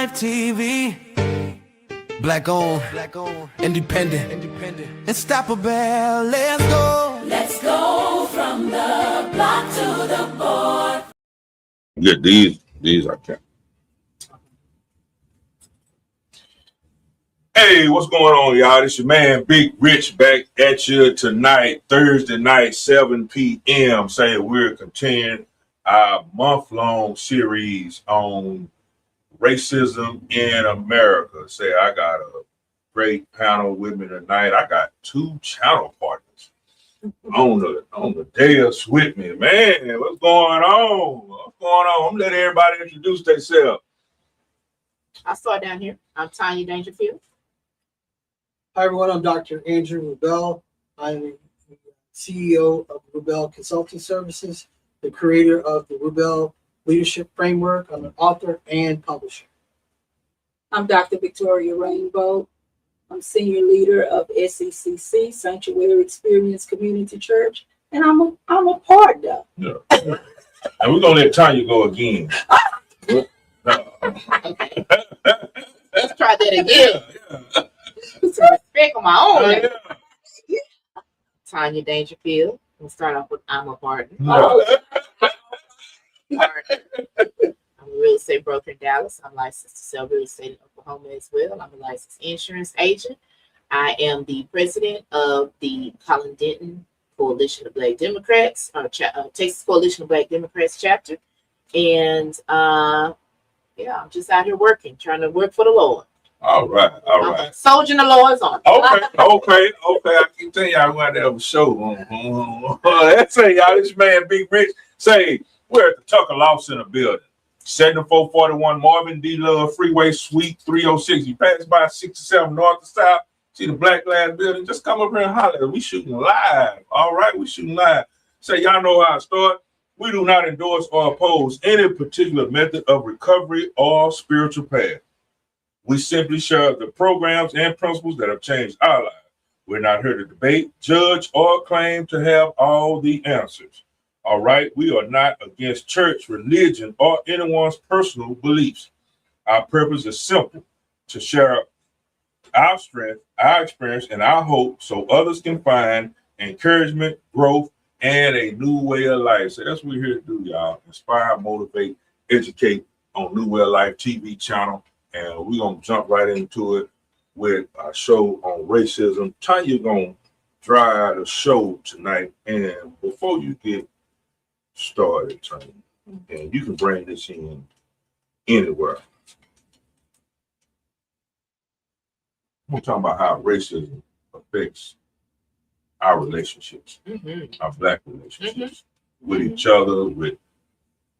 Life TV. Black owned, independent, unstoppable. Let's go. Let's go from the block to the board. Yeah, these I can. Hey, what's going on, y'all? This your man Big Rich back at you tonight, Thursday night, 7 p.m. Saying we're continuing our month-long series on racism in America. Say I got a great panel with me tonight. I got two channel partners on the dais with me. Man, what's going on? What's going on? I'm letting everybody introduce themselves. I'll start down here. I'm Tanya Dangerfield. Hi, everyone. I'm Dr. Andrew Rubel. I'm the CEO of Rubel Consulting Services, the creator of the Rubel Leadership Framework. I'm an author and publisher. I'm Dr. Victoria Rainbow. I'm senior leader of SECC, Sanctuary Experience Community Church, and I'm a partner. Yeah. And we're going to let Tanya go again. Okay. Let's try that again. Yeah. Put some respect on my own. Yeah. Tanya Dangerfield. We'll start off with I'm a partner. Partner. I'm a real estate broker in Dallas. I'm licensed to sell real estate in Oklahoma as well. I'm a licensed insurance agent. I am the president of the Colin Denton Coalition of Black Democrats, or Texas Coalition of Black Democrats chapter. And I'm just out here working, trying to work for the Lord. All right. Soldiering the Lord's army. Okay. I keep telling y'all we're going to have a show. Let's say y'all, this man Big Rich, say we're at the Tucker Law Center building, 7441 Marvin D. Love Freeway, Suite 306. You pass by 67 North to South, see the Black Glass building, just come up here and holler. We shooting live. All right, we shooting live. Say y'all know how I start. We do not endorse or oppose any particular method of recovery or spiritual path. We simply share the programs and principles that have changed our lives. We're not here to debate, judge, or claim to have all the answers. All right? We are not against church, religion, or anyone's personal beliefs. Our purpose is simple: to share our strength, our experience, and our hope so others can find encouragement, growth, and a new way of life. So that's what we're here to do, y'all. Inspire, motivate, educate on New Way of Life TV channel. And we're going to jump right into it with our show on racism. Tanya going to drive the show tonight. And before you get started, Tanya, and you can bring this in anywhere. We're talking about how racism affects our relationships, our Black relationships with each other, with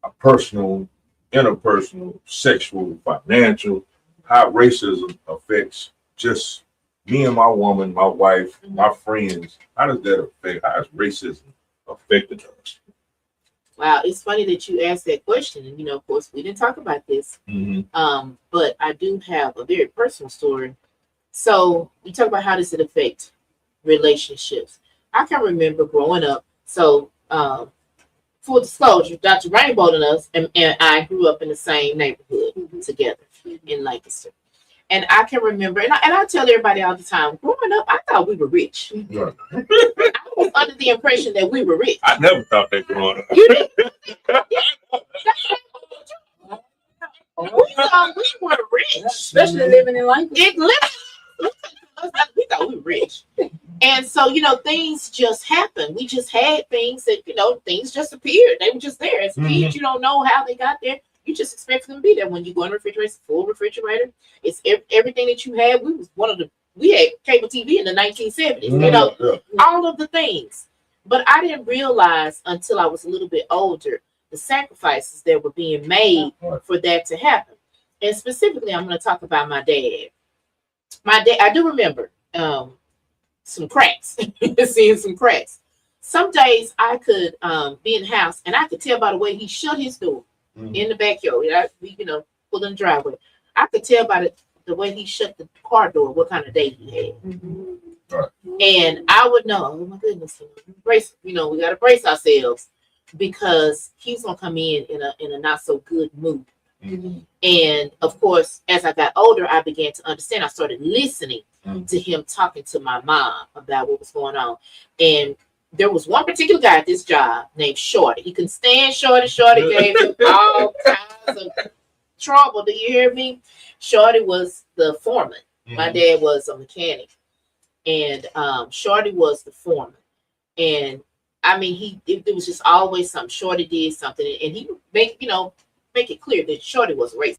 our personal, interpersonal, sexual, financial, how racism affects just me and my woman, my wife, my friends. How does that affect, how has racism affected us? Wow, it's funny that you asked that question. And, of course, we didn't talk about this, but I do have a very personal story. So we talk about how does it affect relationships. I can remember growing up. So, full disclosure, Dr. Rainbow and us and I grew up in the same neighborhood together in Lancaster. And I can remember, and I tell everybody all the time, growing up, I thought we were rich. Right. I was under the impression that we were rich. I never thought that growing up. You did? We thought we were rich. Especially living in life. We thought we were rich. And so, things just happened. We just had things that, things just appeared. They were just there. As kids, you don't know how they got there. You just expect them to be there. When you go in the refrigerator, it's a full refrigerator. It's everything that you had. We had cable TV in the 1970s, all of the things. But I didn't realize until I was a little bit older the sacrifices that were being made for that to happen. And specifically, I'm going to talk about my dad. My dad, I do remember some cracks, seeing some cracks. Some days I could be in the house and I could tell by the way he shut his door in the backyard. We, pull in the driveway. I could tell by the way he shut the car door what kind of day he had. Right. And I would know, oh my goodness, brace, we got to brace ourselves because he's gonna come in a not so good mood. And of course, as I got older, I began to understand. I started listening to him talking to my mom about what was going on. And there was one particular guy at this job named Shorty. He couldn't stand Shorty. Shorty gave him all kinds of trouble. Do you hear me? Shorty was the foreman. My dad was a mechanic. And Shorty was the foreman. And I mean, it was just always something. Shorty did something, and he would make it clear that Shorty was racist.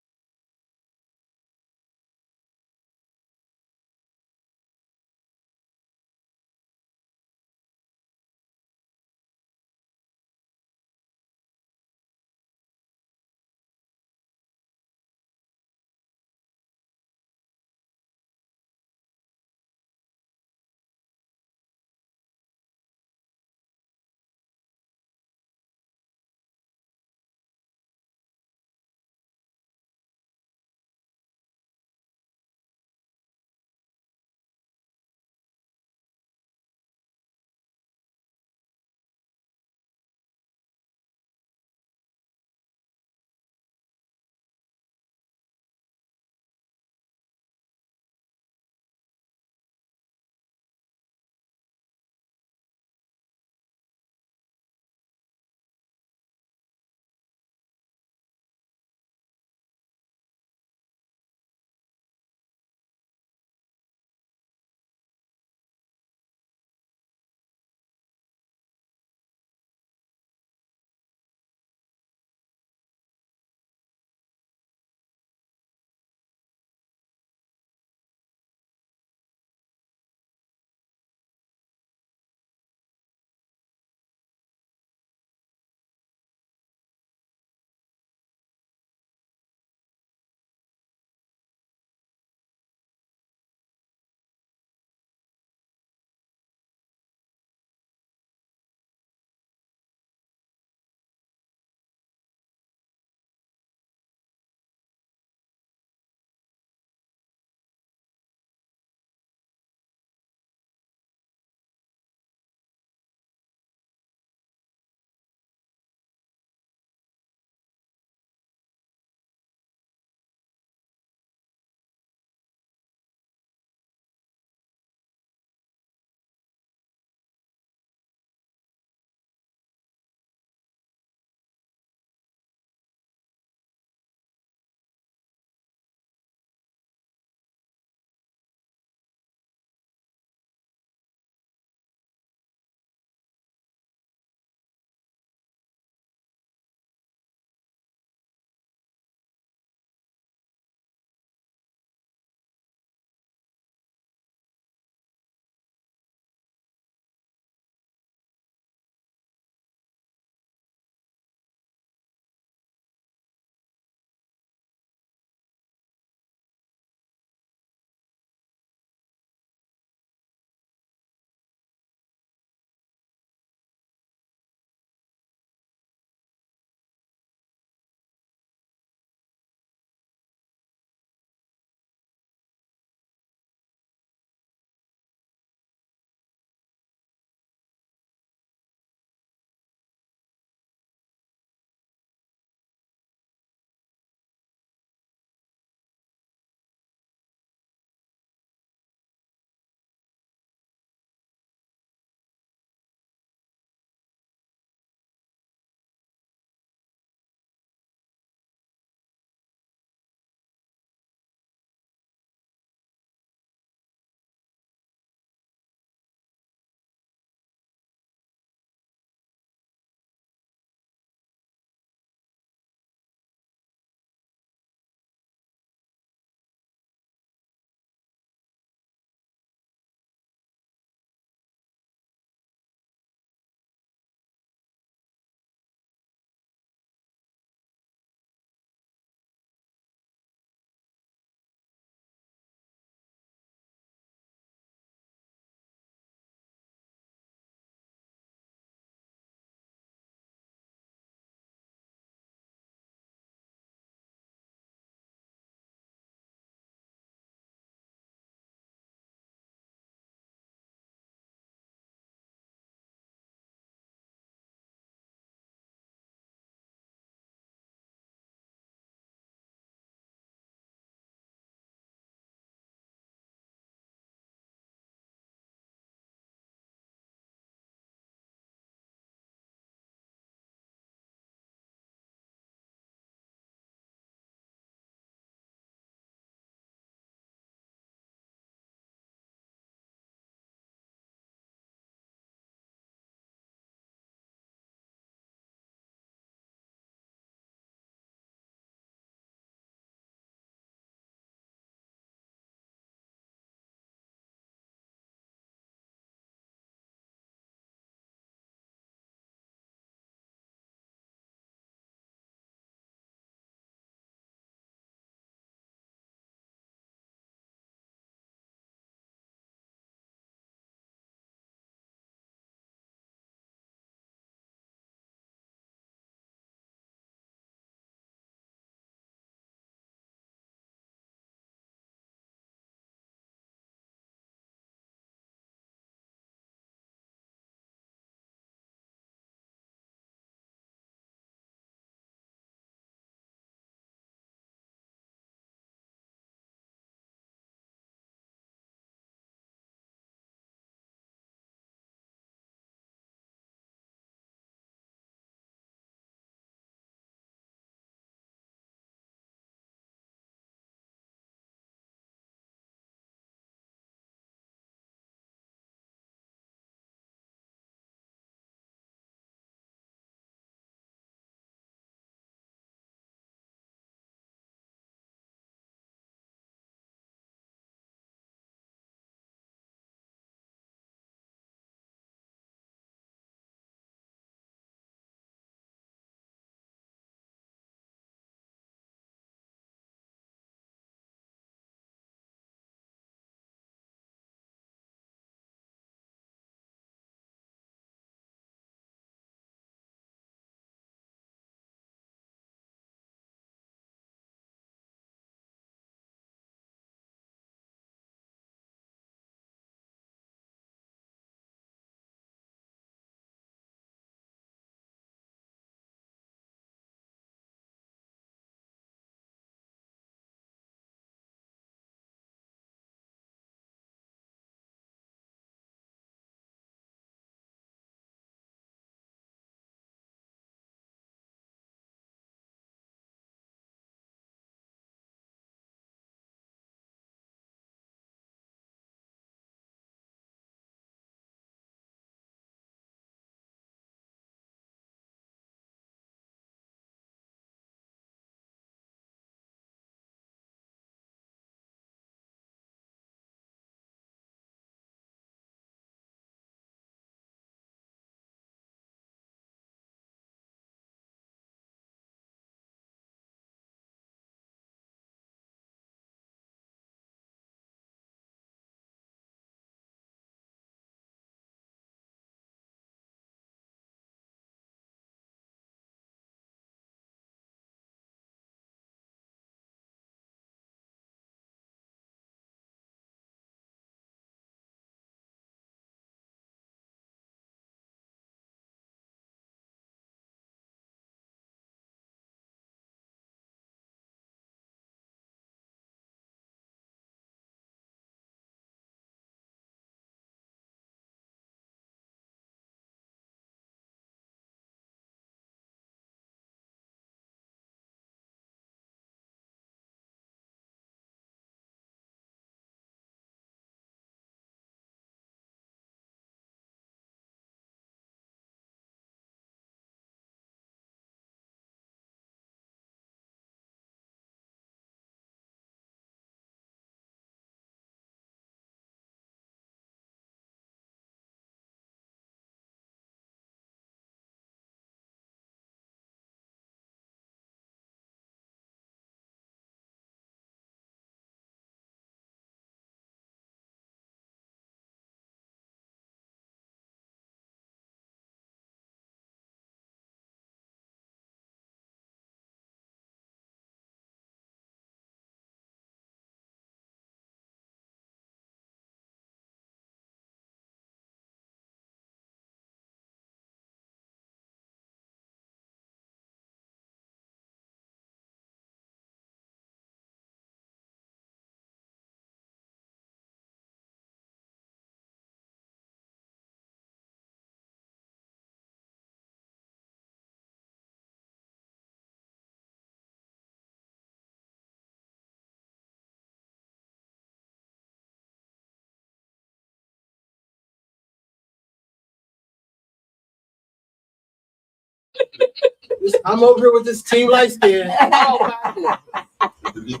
I'm over here with this team light skin. Oh my goodness.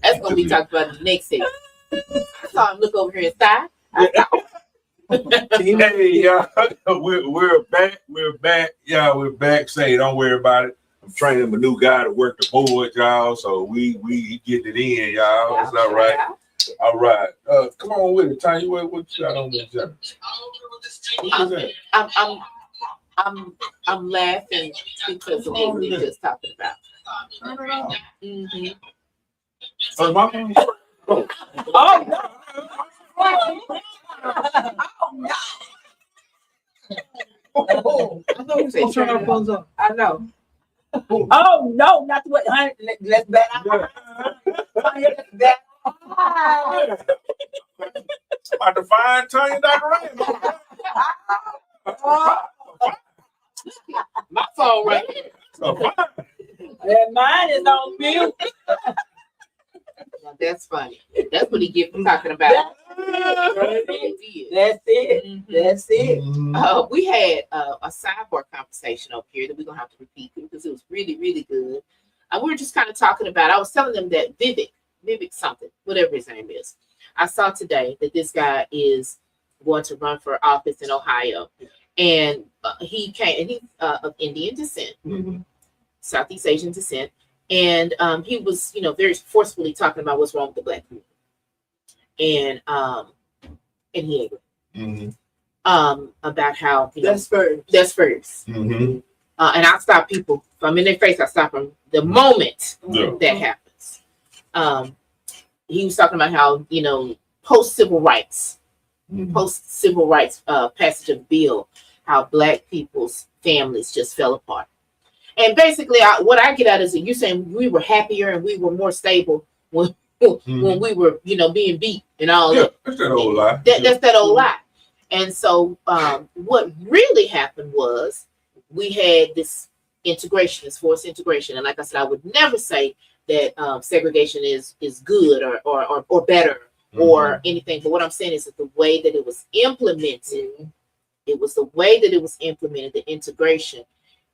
That's gonna be talked about in the next segment. I saw him look over here inside. Team Hey, y'all, we're back. We're back. Yeah, we're back. Say, don't worry about it. I'm training a new guy to work the board, y'all. So we get it in, y'all. It's all right. All right. Come on with it, Tanya. What you got on this? I'm laughing because of what we were just talking about. Mm-hmm. Oh, my phone? Oh no! Oh, I thought we were supposed to turn our phones off. I know. Oh no! Not what, honey. Let's bet. Let's bet. About to find Tanya Dr. Rainbow. My phone right here. So fine. And mine is on mute. Now, that's funny. That's what he get for talking about. That's It. it. Mhm. That's it. We had a sidebar conversation up here that we're gonna have to repeat because it was really, really good. We were just kind of talking about. I was telling them that Vivek something, whatever his name is. I saw today that this guy is going to run for office in Ohio, and he came and he's of Indian descent, Southeast Asian descent, and he was, very forcefully talking about what's wrong with the black community, and he agreed. About how That's first. that's first. And I stop people. If I'm in their face, I stop them the moment Yeah. that happens. He was talking about how, post civil rights passage of bill, how black people's families just fell apart. And basically, what I get out is that you're saying we were happier and we were more stable when we were, being beat and all Yeah, that. that's that old lie. That's that old lie. And so what really happened was we had this integration, this forced integration. And like I said, I would never say that segregation is good or better or anything. But what I'm saying is that the way that it was implemented, the integration,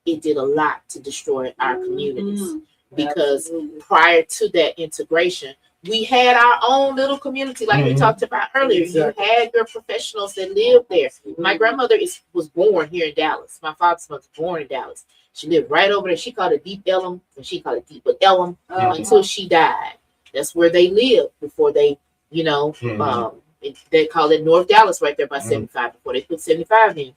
it did a lot to destroy our communities. Because prior to that integration, we had our own little community, like we talked about earlier. Exactly. You had your professionals that lived there. My grandmother was born here in Dallas. My father's mother was born in Dallas. She lived right over there. She called it Deep Ellum, and she called it Deep Ellum until she died. That's where they lived before they, they call it North Dallas right there by 75 before they put 75 in.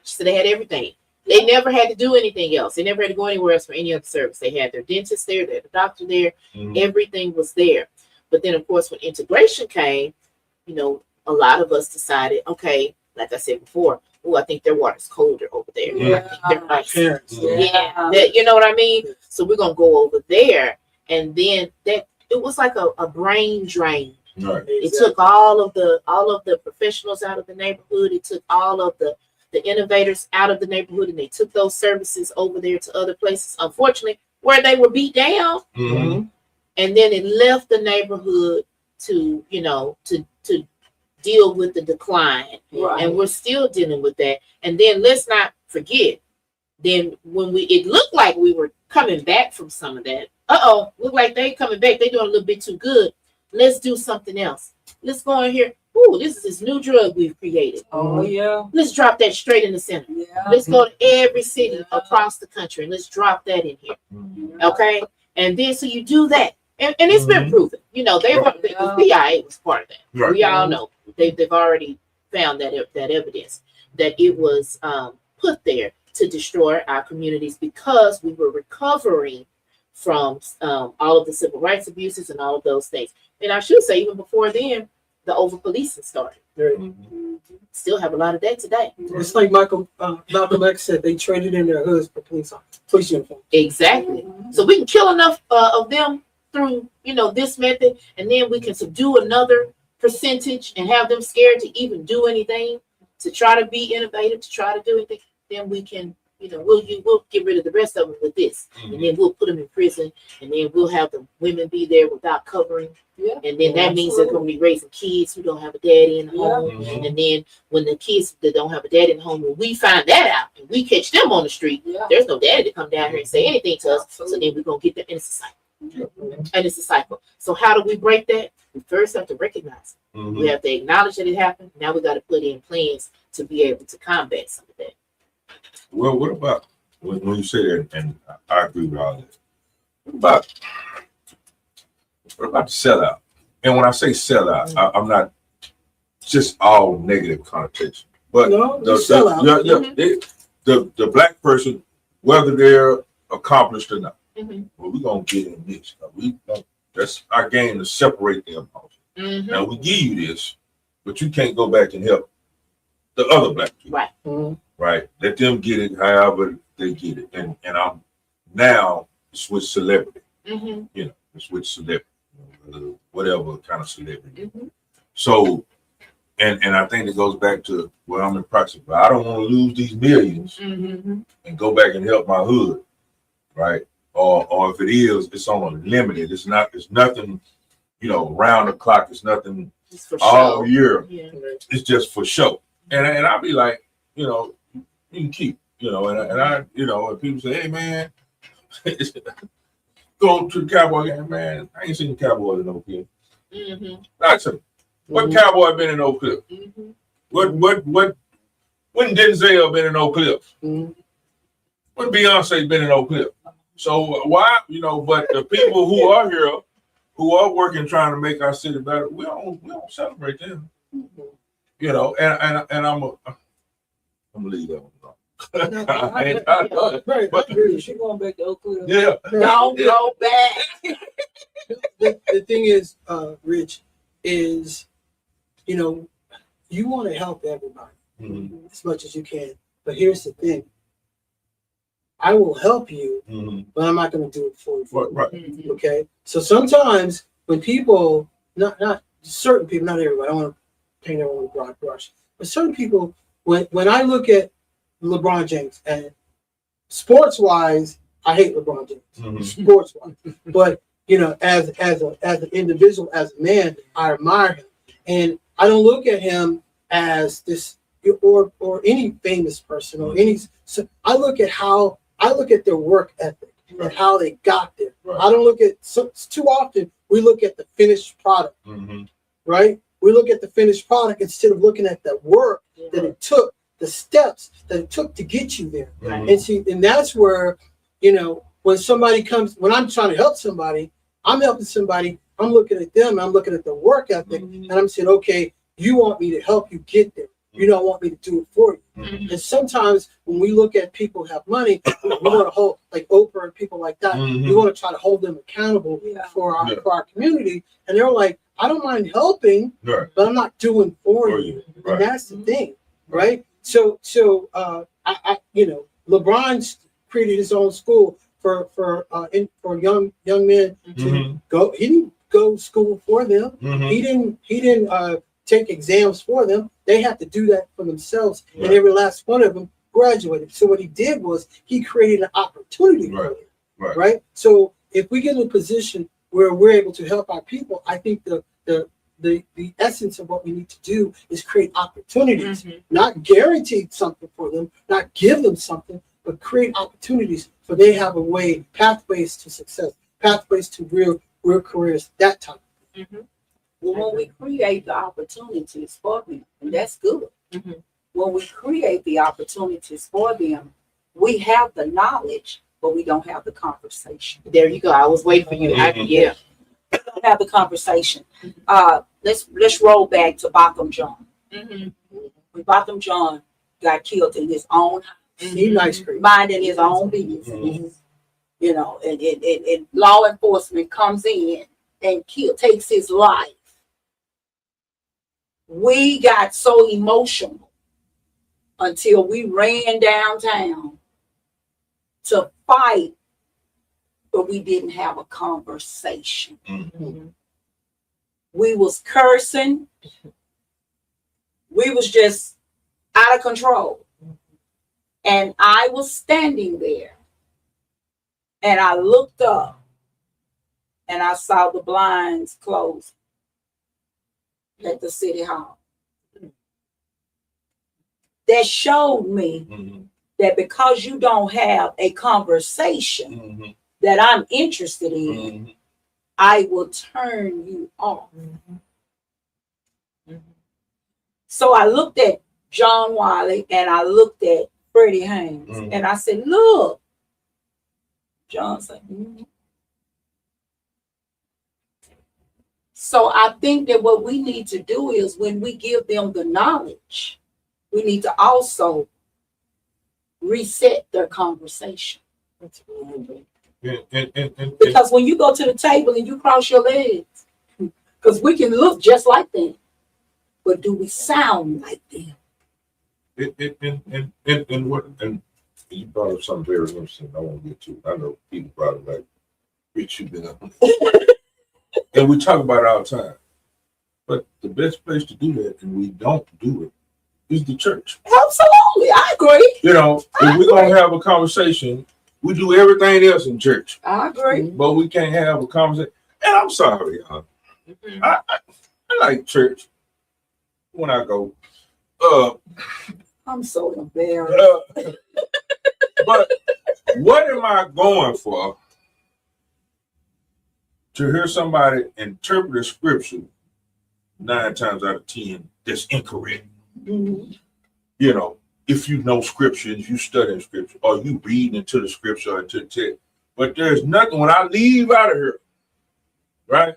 She said they had everything. They never had to do anything else. They never had to go anywhere else for any other service. They had their dentist there, they had a doctor there, everything was there. But then, of course, when integration came, a lot of us decided, okay, like I said before, I think their water's colder over there. I think their ice. Parents. You know what I mean? So we're gonna go over there, and then it was like a brain drain. Right. It took all of the professionals out of the neighborhood. It took all of the innovators out of the neighborhood, and they took those services over there to other places, unfortunately, where they were beat down. And then it left the neighborhood to deal with the decline. Right. And we're still dealing with that. And then let's not forget, then when it looked like we were coming back from some of that, look like they coming back, they doing a little bit too good. Let's do something else. Let's go in here. Ooh, this is this new drug we've created. Oh yeah. Let's drop that straight in the center. Yeah. Let's go to every city across the country and let's drop that in here. Okay? And then so you do that. And it's been proven. The CIA was part of that. Right. We all know they've already found that evidence that it was put there to destroy our communities because we were recovering from all of the civil rights abuses and all of those things. And I should say, even before then, the over-policing started. Still have a lot of that today. It's like Malcolm X said, they traded in their hoods for police uniforms. Exactly. So we can kill enough of them through, this method, and then we can subdue another percentage and have them scared to even do anything, to try to be innovative, to try to do anything. Then we can we'll get rid of the rest of them with this, and then we'll put them in prison, and then we'll have the women be there without covering, Yeah. and then that means they're going to be raising kids who don't have a daddy in the home, Mhm. and then when the kids that don't have a daddy in the home, when we find that out and we catch them on the street, Yeah. there's no daddy to come down here and say anything to us, so Absolutely. then we're going to get them in a cycle, and it's a cycle. So how do we break that? We first have to recognize it. Mhm. We have to acknowledge that it happened. Now we got to put in plans to be able to combat some of that. Well, what about when you say that, and I agree with all that. What about the sellout? And when I say sellout, I'm not just all negative connotation, but No, the, sell out. the black person, whether they're accomplished or not, Mhm. well, we're gonna get in this. That's our game to separate them. Mhm. Now we give you this, but you can't go back and help the other black people. Right. Mhm. Right? Let them get it however they get it. And I'm now it's with celebrity, Mhm. it's with celebrity, whatever kind of celebrity. Mhm. So and I think it goes back to where I'm in practice, but I don't want to lose these millions Mhm. and go back and help my hood, right? Or if it is, it's on a limited. It's nothing, round the clock, it's nothing Just for all show. year. Yeah. It's just for show. And I'll be like, you can keep, and people say, hey man, go to the Cowboy game, man. I ain't seen the Cowboys in Oak Cliff. Mhm. That's it. What Mhm. Cowboy been in Oak Cliff? Mhm. What when Denzel been in Oak Cliff? Mhm. When Beyonce been in Oak Cliff? So why, but the people who are here, who are working trying to make our city better, we don't celebrate them. And I'm gonna leave that one alone. Right, I agree with She you. going back to Oak Cliff. Yeah. Don't go back. The thing is, Rich, is, you want to help everybody Mhm. as much as you can. But here's the thing. I will help you, Mhm. but I'm not going to do it for you. Right. Mhm. Okay? So sometimes when people, not certain people, not everybody, I don't want to paint everyone with a broad brush, but certain people, when I look at LeBron James, and sports-wise, I hate LeBron James. Mhm. Sports-wise. But, as an individual, as a man, I admire him. And I don't look at him as this or any famous person or any. So I look at their work ethic and how they got there. Right. I don't look at too often. We look at the finished product, Mhm. right? We look at the finished product instead of looking at the work that it took, the steps that it took to get you there. Mhm. And that's where, when somebody comes, when I'm trying to help somebody, I'm helping somebody. I'm looking at them. I'm looking at the work ethic, and I'm saying, okay, you want me to help you get there. You don't want me to do it for you. Mhm. And sometimes when we look at people who have money, we want to hold, like Oprah and people like that. We Mhm. want to try to hold them accountable Yeah. for Yeah. our community. And they're like, I don't mind helping, Right. but I'm not doing for For you. you. And Right. that's the thing, right? So LeBron created his own school for young men to Mhm. go. He didn't go to school for them. Mhm. He didn't take exams for them. They had to do that for themselves, and Right. every last one of them graduated. So what he did was he created an opportunity for Right. them, Right. right? So if we get in a position where we're able to help our people, I think the essence of what we need to do is create opportunities, Mhm. not guarantee something for them, not give them something, but create opportunities so they have a way, pathways to success, pathways to real careers, that type. Mhm. Well, when we create the opportunities for them, and that's good. Mhm. When we create the opportunities for them, we have the knowledge, but we don't have the conversation. There you go. I was waiting for you. Mhm. Yeah. We don't have the conversation. Let's roll back to Botham John. Mhm. When Botham John got killed in his own house, He nice cream. minding his own business. Mhm. And law enforcement comes in and takes his life. We got so emotional until we ran downtown to fight, but we didn't have a conversation. Mhm. We was cursing. We was just out of control. And I was standing there and I looked up and I saw the blinds closed at the city hall. That showed me Mhm. that because you don't have a conversation Mhm. that I'm interested in, Mhm. I will turn you off. So I looked at John Wiley and I looked at Freddie Haynes Mhm. and I said, look. John said, "Mhm." So I think that what we need to do is when we give them the knowledge, we need to also reset their conversation. And Because when you go to the table and you cross your legs, because we can look just like them, but do we sound like them? and you brought up something very interesting. I want to get to. I know people probably like, Rich, you've been up, and we talk about it all the time. But the best place to do that, and we don't do it, is the church. Absolutely, I agree. You know, if we're gonna have a conversation, we do everything else in church, I agree. but we can't have a conversation. And I'm sorry, y'all. I like church when I go. I'm so embarrassed. But what am I going for? To hear somebody interpret a scripture 9 times out of 10 that's incorrect. Mhm. You know, if you know scripture, if you study scripture, or you read into the scripture or into the text. But there's nothing when I leave out of here, right?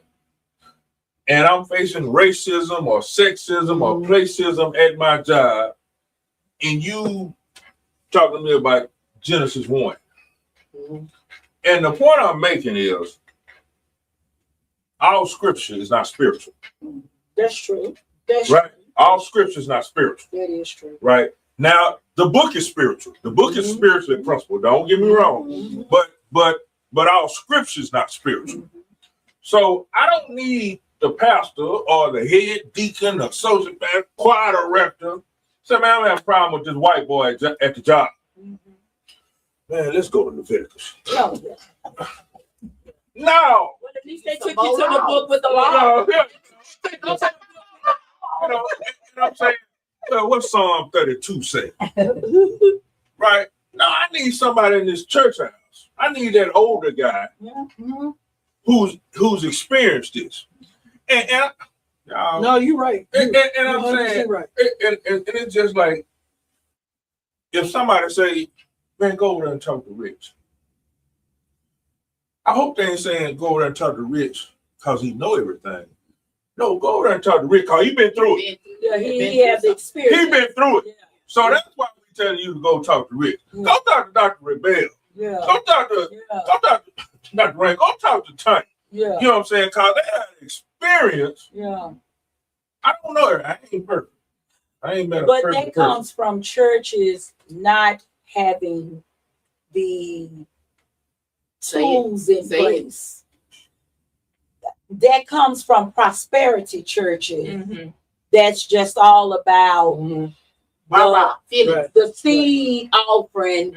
And I'm facing racism or sexism or placism at my job, and you talking to me about Genesis 1. And the point I'm making is all scripture is not spiritual, That's true. That's right? true. All scripture is not spiritual, That is true. right? Now, the book is spiritual. The book is spiritually principled. Don't get me wrong. But all scripture is not spiritual. So I don't need the pastor or the head deacon, or associate pastor, choir director. Say, man, I'm having a problem with this white boy at the job. Man, let's go to Leviticus. No. No. Well, at least they took you to the book with the law. No. You know what I'm saying? Well, what Psalm 32 say? Right? No, I need somebody in this church house. I need that older guy who's experienced this. And y'all, No, you're right. and I'm You're 100% saying, right. and it's just like, if somebody say, man, go over there and talk to Rich. I hope they ain't saying go over there and talk to Rich because he know everything. No, go over there and talk to Rich because he been through it. Yeah, he has the experience. He been through it. Yeah. So that's why we telling you to go talk to Rich. Go talk to Dr. Rebel. Yeah. Go talk to Dr. Ray. Go talk to Tony. Yeah. You know what I'm saying? Because they have experience. Yeah. I don't know her. I ain't perfect. I ain't met a But perfect that person. comes from churches not having the tools in place. That comes from prosperity churches. That's just all about the seed offering.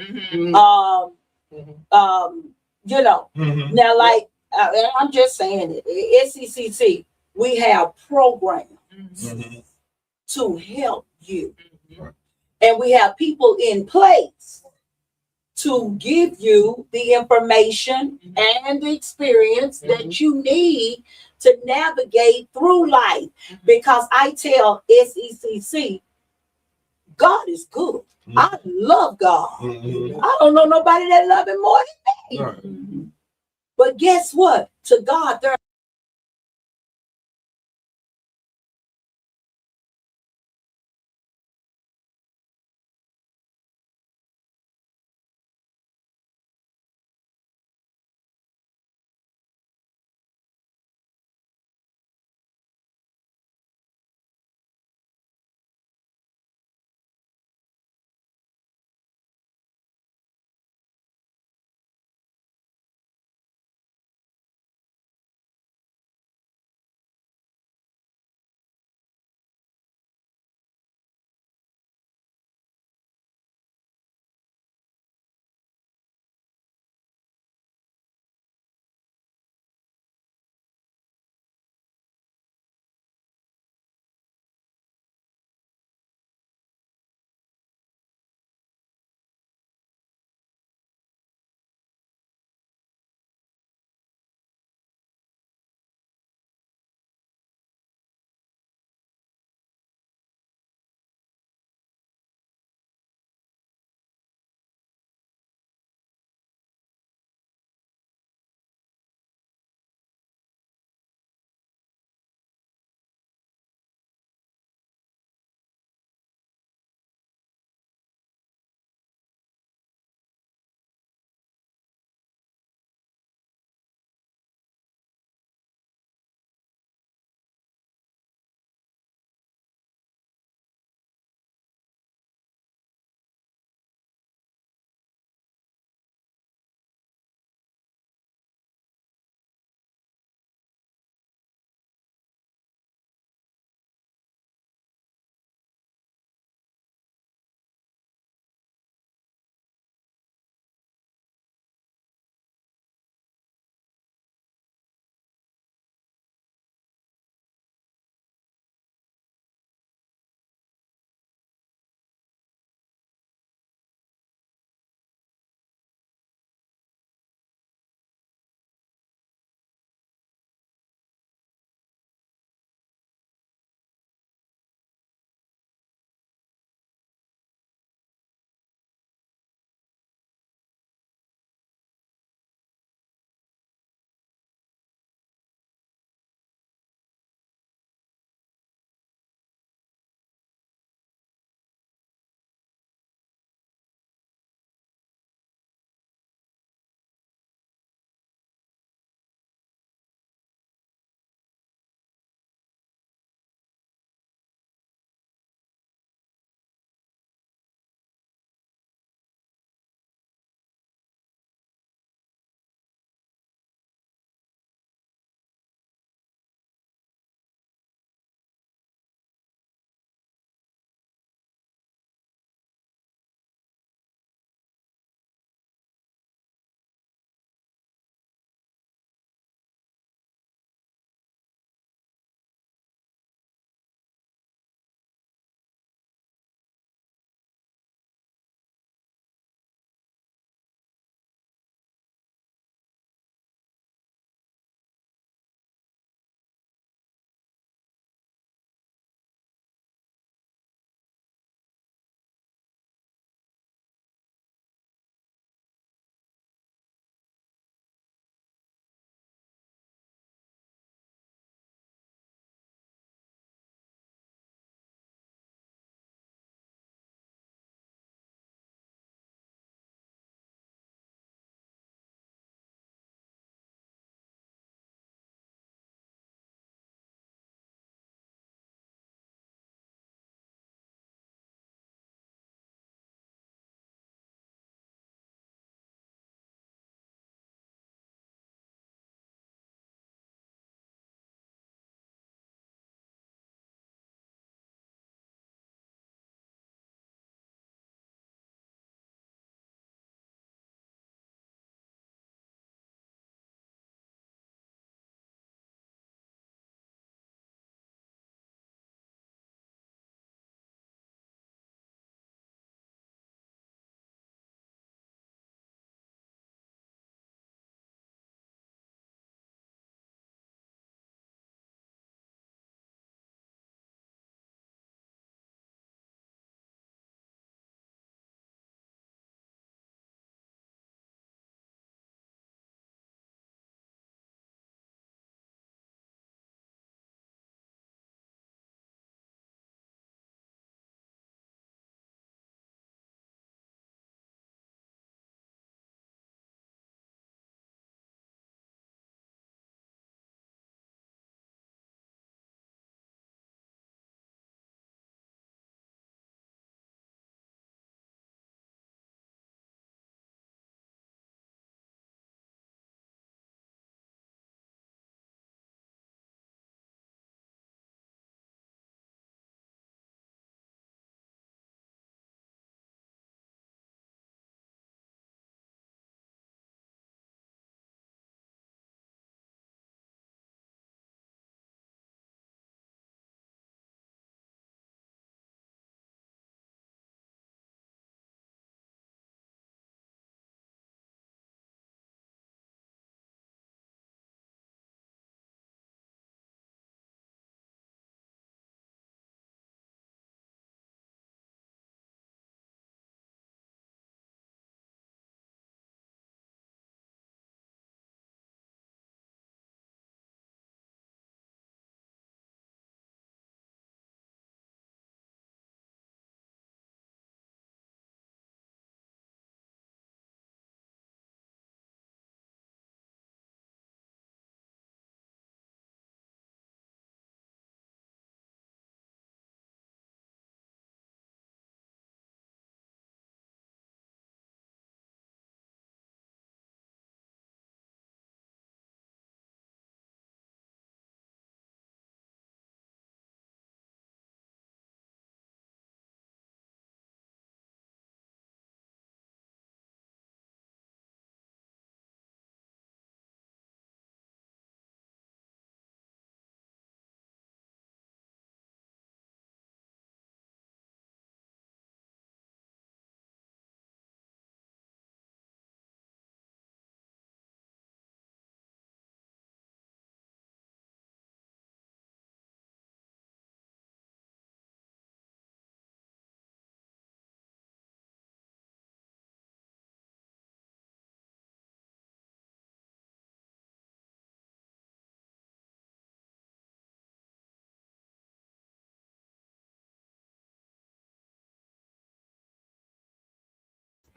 You know. Mhm. Now, like I'm just saying it. SCCC, we have programs Mhm. to help you, Right. and we have people in place to give you the information and the experience that you need to navigate through life. Because I tell SECC, God is good. I love God. Mhm. I don't know nobody that love him more than me. Right. But guess what? To God, there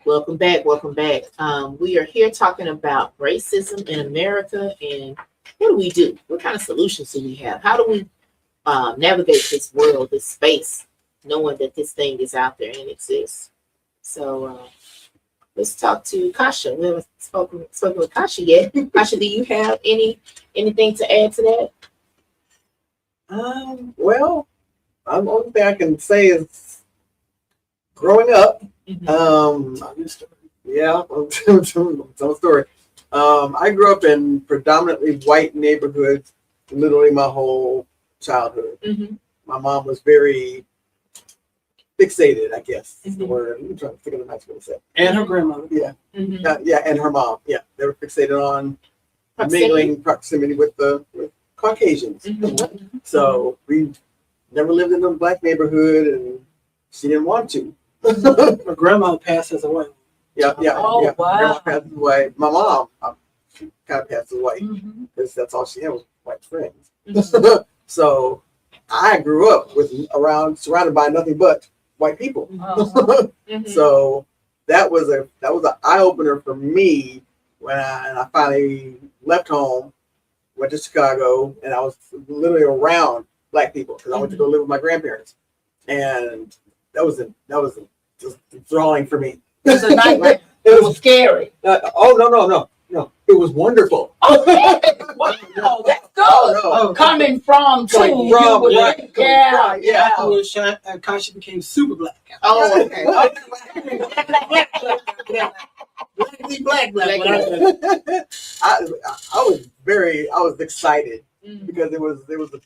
Welcome back. Welcome back. We are here talking about racism in America and what do we do? What kind of solutions do we have? How do we navigate this world, this space, knowing that this thing is out there and exists? So let's talk to Kasha. We haven't spoken with Kasha yet. Kasha, do you have anything to add to that? Well, the only thing I can say is growing up. Yeah, some story. I grew up in predominantly white neighborhoods, literally my whole childhood. Mhm. My mom was very fixated, I guess is the Mhm. word. I'm trying to think of the nice way to say it. And her grandmother. Mhm. Yeah, and her mom. Yeah, they were fixated on Proximity. mingling proximity with Caucasians. Mhm. So we never lived in a black neighborhood, and she didn't want to. Her grandmother passed as a white. Yeah. Oh, yeah. wow. Grandma passed away. My mom, she kind of passed away Mhm. because that's all she had was white friends. Mhm. So I grew up surrounded by nothing but white people. Uh-huh. Mhm. So that was an eye opener for me when I finally left home, went to Chicago, and I was literally around black people because I went to go live with my grandparents, and that was just enthralling for me. It was a nightmare. It It was was scary. no. It was wonderful. Wow, that's good. Oh, no. Coming from two, Coming you from, would- right, yeah, right, yeah. Afterwards, Kasha became super black. Oh, okay. Black. I was excited Mhm. because it was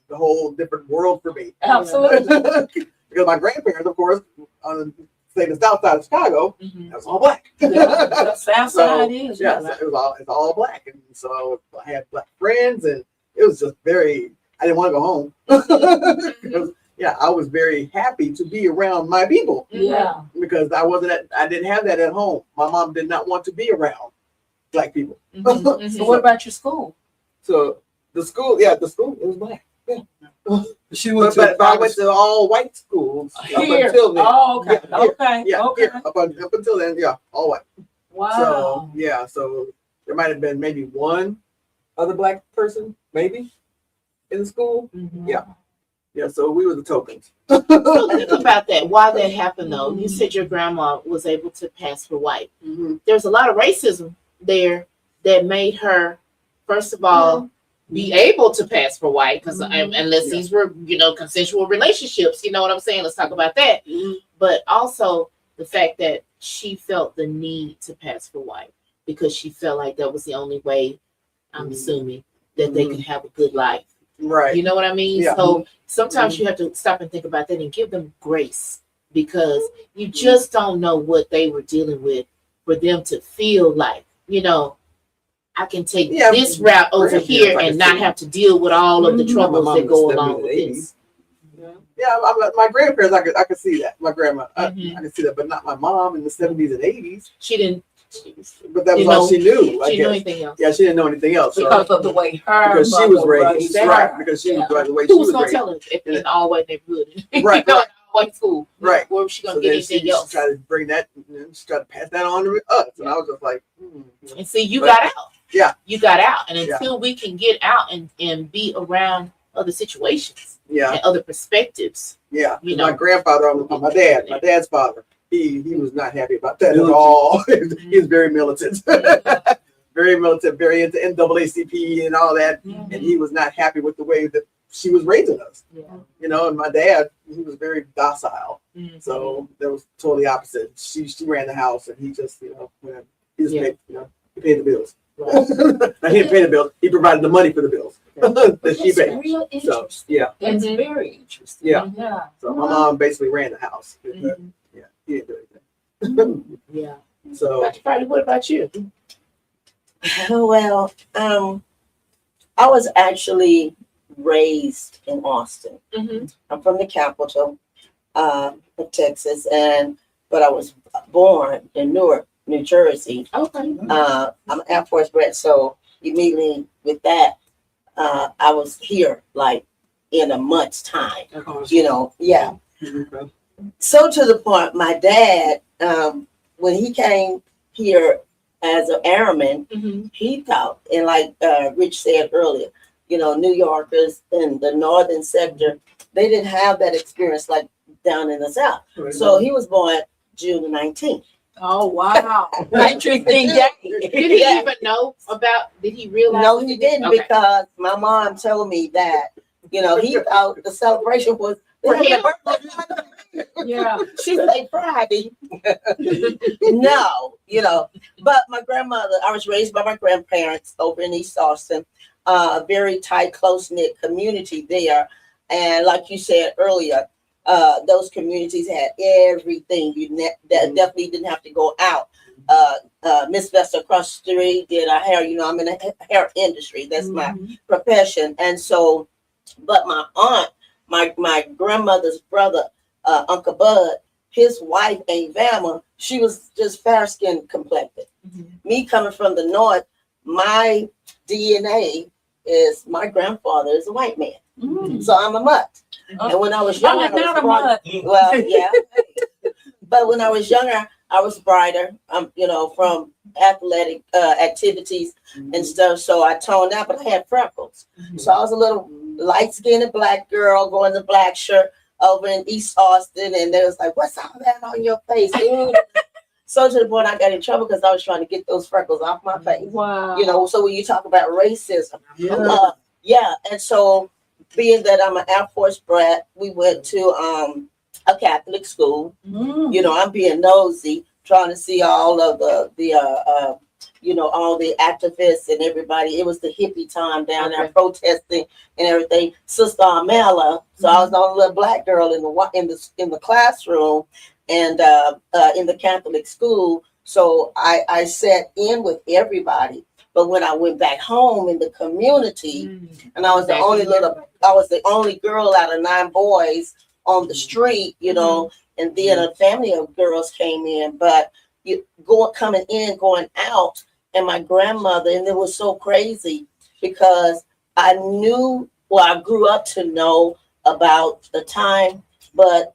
a whole different world for me. Absolutely. Because my grandparents, of course, say the south side of Chicago, Mhm. that was all black. That's how it is. Yeah, so it's all black, and so I had black friends, and it was just very. I didn't want to go home because I was very happy to be around my people Yeah. because I didn't have that at home. My mom did not want to be around black people. Mhm. Mhm. So what about your school? So the school it was black. She went But I to went to all white schools up Here. until then. Oh, okay. Yeah, here. Okay. Yeah, Okay. here. Up until then, all white. Wow. So there might have been maybe one other black person, maybe, in the school. Mhm. Yeah, so we were the tokens. So think about that. Why that happened, though? You said your grandma was able to pass for white. Mhm. There's a lot of racism there that made her, first of all, be able to pass for white because unless Yeah. these were, consensual relationships, you know what I'm saying? Let's talk about that. But also the fact that she felt the need to pass for white because she felt like that was the only way, I'm assuming, that they could have a good life. Right. You know what I mean? Yeah. So sometimes you have to stop and think about that and give them grace because you just don't know what they were dealing with for them to feel like, I can take Yeah. this route over Grandparents, here I and can not see. have to deal with all of the My troubles mom that was go 70s along and with 80s. this. Yeah, my grandparents, I could see that. My grandma, Mhm. I could see that, but not my mom in the 70s and 80s. She didn't. But that was You all know, she knew. I She knew guess. anything else. Yeah, she didn't know anything else. So, Because of the way her because she was mother raised, her. right? Because she was the way she Who was was gonna raised. tell her if in an all white neighborhood? Right, In an right. all white school. Right. Where was she gonna So get then she anything else? tried to bring that, she tried to pass that on to us, and I was just like, And see, you But- got out. Yeah. You got out. And Yeah. until we can get out and be around other situations yeah, and other perspectives. yeah. You My know. grandfather, my dad's father, he was not happy about that at Militant. all. He was very militant, very militant, very into NAACP and all that, and he was not happy with the way that she was raising us. Yeah. And my dad, he was very docile. Mhm. So that was totally opposite. She ran the house, and he just, he just Yeah. paid, he paid the bills. Right. Now, he didn't pay the bills. He provided the money for the bills that she It's paid. real So interesting. yeah, It's Mhm. very interesting. yeah. Yeah. So my mom basically ran the house. Mhm. Yeah, he didn't do anything. Yeah. So Dr. Friday, what about you? Well, I was actually raised in Austin. Mm-hmm. I'm from the capital of Texas, but I was born in Newark, New Jersey. Okay. I'm Air Force bred, so immediately with that, I was here like in a month's time. Yeah. So to the point, my dad when he came here as an airman, Mhm. he thought, and like Rich said earlier, New Yorkers in the northern sector, they didn't have that experience like down in the south. So he was born June the 19th. Oh wow! Interesting day. Did he even know about? Did he realize? No, what he didn't Okay. because my mom told me that, he thought the celebration was For him? Yeah. She said Friday. No, but my grandmother, I was raised by my grandparents over in East Austin, a very tight, close-knit community there. And like you said earlier, those communities had everything. That definitely didn't have to go out. Miss Vesta across the street did our hair. I'm in the hair industry. That's my profession. And so, but my aunt, my grandmother's brother, Uncle Bud, his wife, Aunt Velma, she was just fair-skinned complected. Me coming from the north, my DNA is my grandfather is a white man. So I'm a mutt. And when I was younger, I was bright. Well, yeah. But when I was younger, I was brighter, from athletic activities and stuff. So I toned out, but I had freckles. So I was a little light-skinned black girl going to black shirt over in East Austin. And they was like, what's all that on your face? So to the point I got in trouble because I was trying to get those freckles off my face. Wow. So when you talk about racism, Yeah. and so being that I'm an Air Force brat, we went to a Catholic school. I'm being nosy, trying to see all of the all the activists and everybody. It was the hippie time down there protesting and everything. Sister Amela, so I was the only little black girl in the classroom and in the Catholic school. So I sat in with everybody. But when I went back home in the community, and I was the only girl out of 9 boys on the street, and then a family of girls came in, but coming in, going out, and my grandmother, and it was so crazy because I grew up to know about the time, but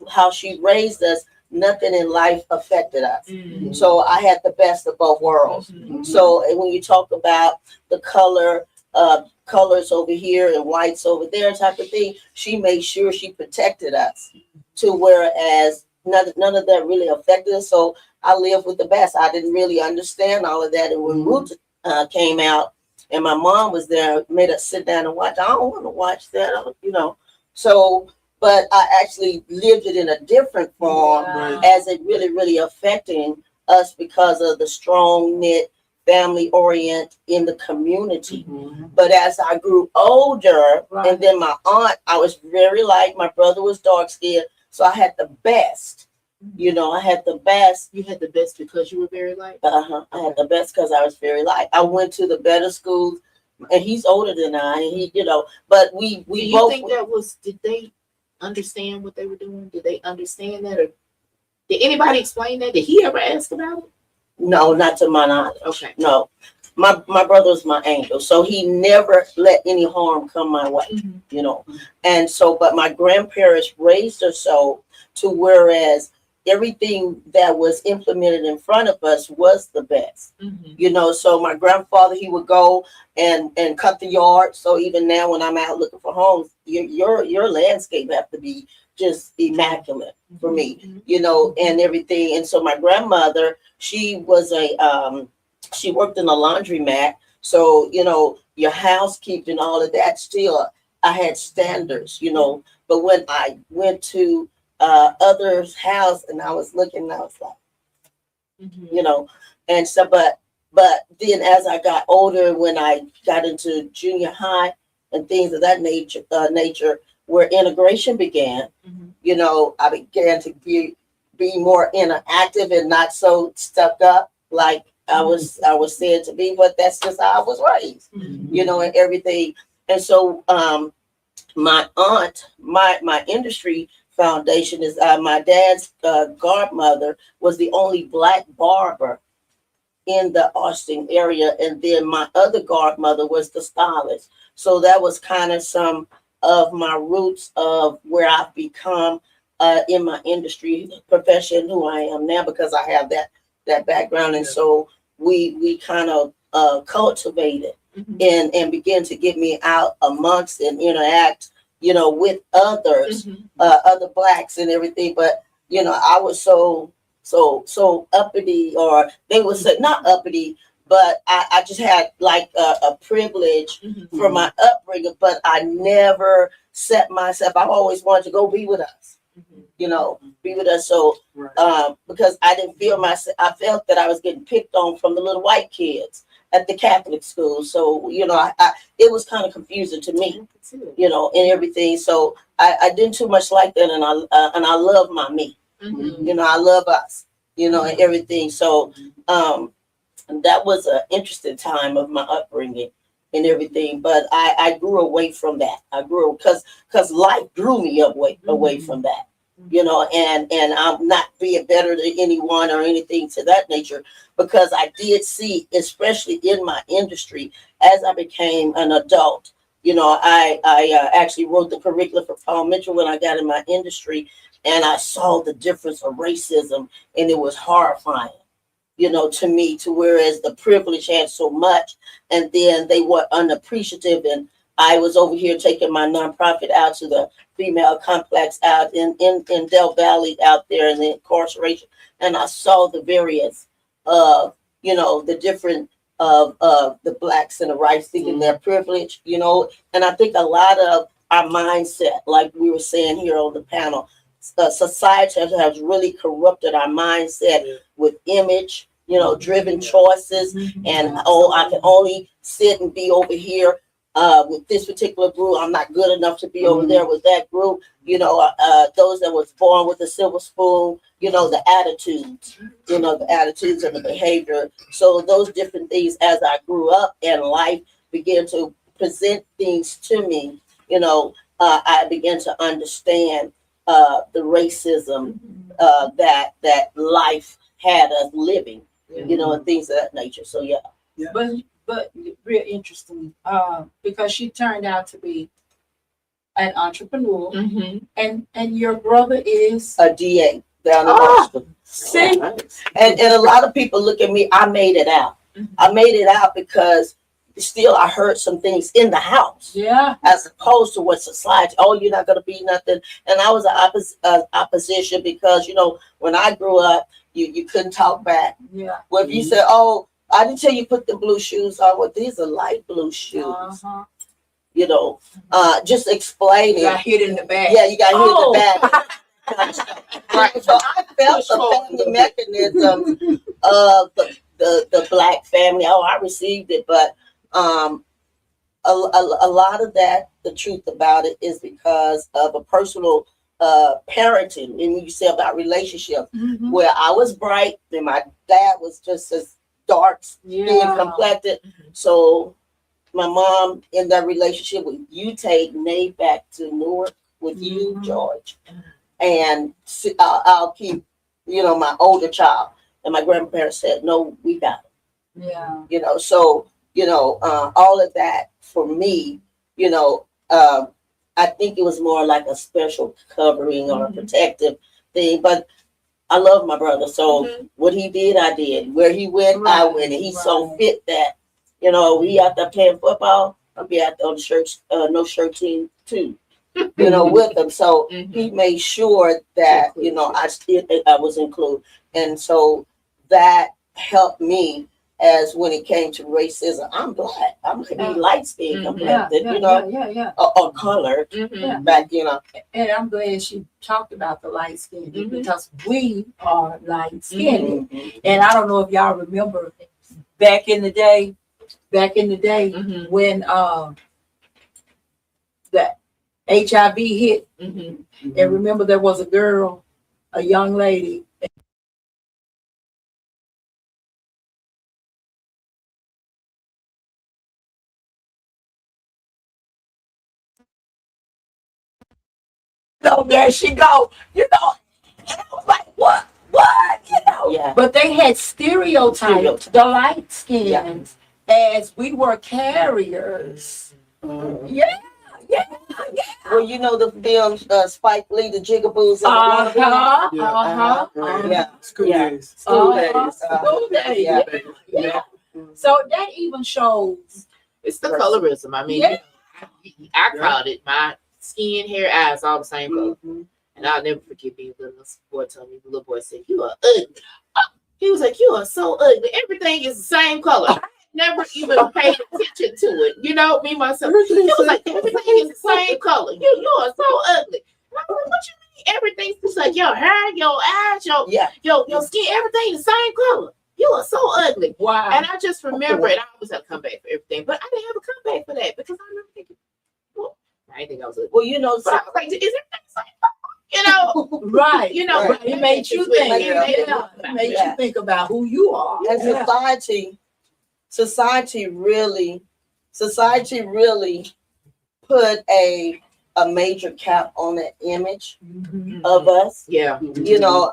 how she raised us, nothing in life affected us. So I had the best of both worlds. So when you talk about the colors over here and whites over there type of thing, she made sure she protected us to whereas none of that really affected us. So I lived with the best. I didn't really understand all of that. And when Ruth came out and my mom was there, made us sit down and watch. I don't want to watch that, So, but I actually lived it in a different form as it really, really affecting us because of the strong knit family orient in the community. But as I grew older, and then my aunt, I was very light. My brother was dark skinned. So I had the best. I had the best. You had the best because you were very light. I had the best because I was very light. I went to the better schools, and he's older than I. And he, but we Do you both. think that was? Did they understand what they were doing? Did they understand that, or did anybody explain that? Did he ever ask about it? No, not to my knowledge. Okay. No, my brother was my angel, so he never let any harm come my way. And so, but my grandparents raised us so to whereas everything that was implemented in front of us was the best. So my grandfather, he would go and cut the yard. So even now when I'm out looking for homes, your landscape have to be just immaculate for me, and everything. And so my grandmother, she was she worked in a laundromat. So, your housekeeping, all of that, still I had standards, but when I went to others' house and I was looking, I was like, and so, but then as I got older, when I got into junior high and things of that nature, where integration began, I began to be more interactive and not so stuck up like I was said to be, but that's just how I was raised, and everything. And so my aunt, my industry foundation is my dad's godmother was the only black barber in the Austin area, and then my other godmother was the stylist. So that was kind of some of my roots of where I've become in my industry profession, who I am now, because I have that background. And so we kind of cultivated and began to get me out amongst and interact, you know, with others, other blacks and everything. But, you know, I was so uppity, or they would say not uppity, but I just had like a privilege from my upbringing, but I never set myself, I've always wanted to go be with us, you know, be with us. So, because I didn't feel myself, I felt that I was getting picked on from the little white kids at the Catholic school. So, you know, it was kind of confusing to me, you know, and everything. So I didn't too much like that. And I love my me, you know, I love us, you know, and everything. So, and that was an interesting time of my upbringing and everything. But I grew away from that. I grew because life drew me away from that, you know, and I'm not being better than anyone or anything to that nature, because I did see, especially in my industry, as I became an adult, you know, I actually wrote the curriculum for Paul Mitchell when I got in my industry, and I saw the difference of racism, and it was horrifying, you know, to me, to whereas the privilege had so much, and then they were unappreciative. And I was over here taking my nonprofit out to the female complex out in Del Valley out there in the incarceration. And I saw the variance of, you know, the different of the blacks and the whites thinking their privilege, you know. And I think a lot of our mindset, like we were saying here on the panel, society has really corrupted our mindset with image, you know, driven choices. And I can only sit and be over here with this particular group. I'm not good enough to be over there with that group. You know, those that was born with a silver spoon, you know, the attitudes, you know, the attitudes and the behavior. So those different things, as I grew up and life began to present things to me, you know, I began to understand the racism that life had us living, you know, and things of that nature. So yeah. But real interesting, because she turned out to be an entrepreneur, and your brother is A DA down in Boston. see, And a lot of people look at me, I made it out. I made it out because still I heard some things in the house. yeah, As opposed to what society, oh, you're not going to be nothing. And I was an opposition because, you know, when I grew up, you couldn't talk back. yeah. Well, if you said, oh, I didn't tell you put the blue shoes on, well, these are light blue shoes, you know, just explaining. Got hit in the back. Yeah, you got hit in the back. Right. So I felt the family mechanism of the black family. Oh, I received it, but a lot of that, the truth about it is because of a personal parenting. And when you say about relationships, where I was bright and my dad was just as dark skin complected. So my mom in that relationship with you take Nate back to Newark with you, George, and I'll keep, you know, my older child. And my grandparents said, no, we got it. Yeah. You know, so, you know, all of that for me, you know, I think it was more like a special covering or a protective thing. But I love my brother. So what he did, I did. Where he went, I went. And he so fit that, you know, we out there playing football, I'll be out there on the shirt, no shirt team too, you know, with him. So he made sure that, you know, I was included. And so that helped me as when it came to racism. I'm black. I'm light skinned complected, you know, or colored back, you know. And I'm glad she talked about the light skin because we are light skinned. And I don't know if y'all remember back in the day when the HIV hit, and remember there was a girl, a young lady. So there she go, you know, and I was like, what, you know? Yeah. But they had stereotyped the light skins as we were carriers. Yeah, Well, you know the film Spike Lee, The Jigaboos and the Wannabe? Yeah. School Yeah. days. School Uh-huh. days. School days, Yeah. yeah. So that even shows. It's the colorism. I mean, Yeah. I called it my skin, hair, eyes, all the same color. Mhm. And I'll never forget me. The little boy told me, the little boy said, "You are ugly." He was like, "You are so ugly. Everything is the same color." I never even paid attention to it. You know, me myself. He was like, "Everything is the same color. You are so ugly." And I was like, "What you mean? Everything's just like your hair, your eyes, Yeah. your skin, everything the same color. You are so ugly." Wow. And I just remember it. I always had a comeback for everything, but I didn't have a comeback for that because I remember thinking, well, I didn't think I was ugly. Well, you know, But I was like, is everything the same? You know, Right. you know, Right. It made you it's weird. think. It made it- Yeah. It made Yeah. you think about who you are. and society really put a major cap on that image of us. Yeah. You know,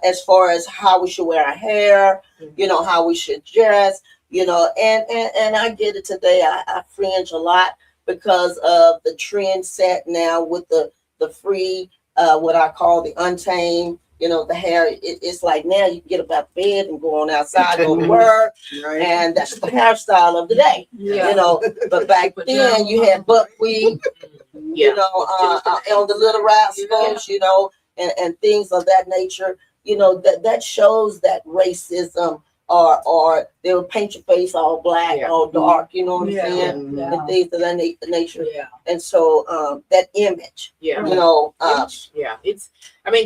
as far as how we should wear our hair, you know, how we should dress, you know, and I get it today. I fringe a lot because of the trend set now with the free, what I call the untamed, you know, the hair. It's like now you can get up out of bed and go on outside, go to work, Right. and that's the hairstyle of the day. Yeah. You know, but back then you had buckwheat, Yeah. you know, on the little rascals, you know, and things of that nature. You know, that shows that racism or they would paint your face all black, Yeah. all dark, you know what I'm Yeah. saying? Yeah. And things of that nature. Yeah. And so that image, Yeah. you know, Yeah. I mean,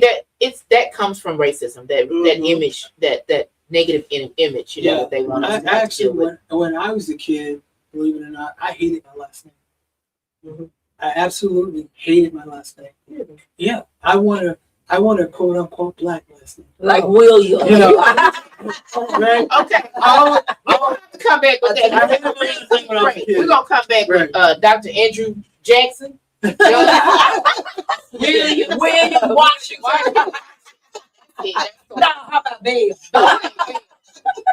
that comes from racism, that Mhm. image, that negative image, you know, Yeah. that they want I us to have to actually, deal with. when I was a kid, believe it or not, I hated my last name. Mhm. I absolutely hated my last name. Yeah, I want a quote unquote black last name. Like William. You know, right? Okay. We're gonna have to come back with that. I had a reason when I was a kid. We're gonna come back with Dr. Andrew Jackson. William Washington. Yeah. No, how about Bill?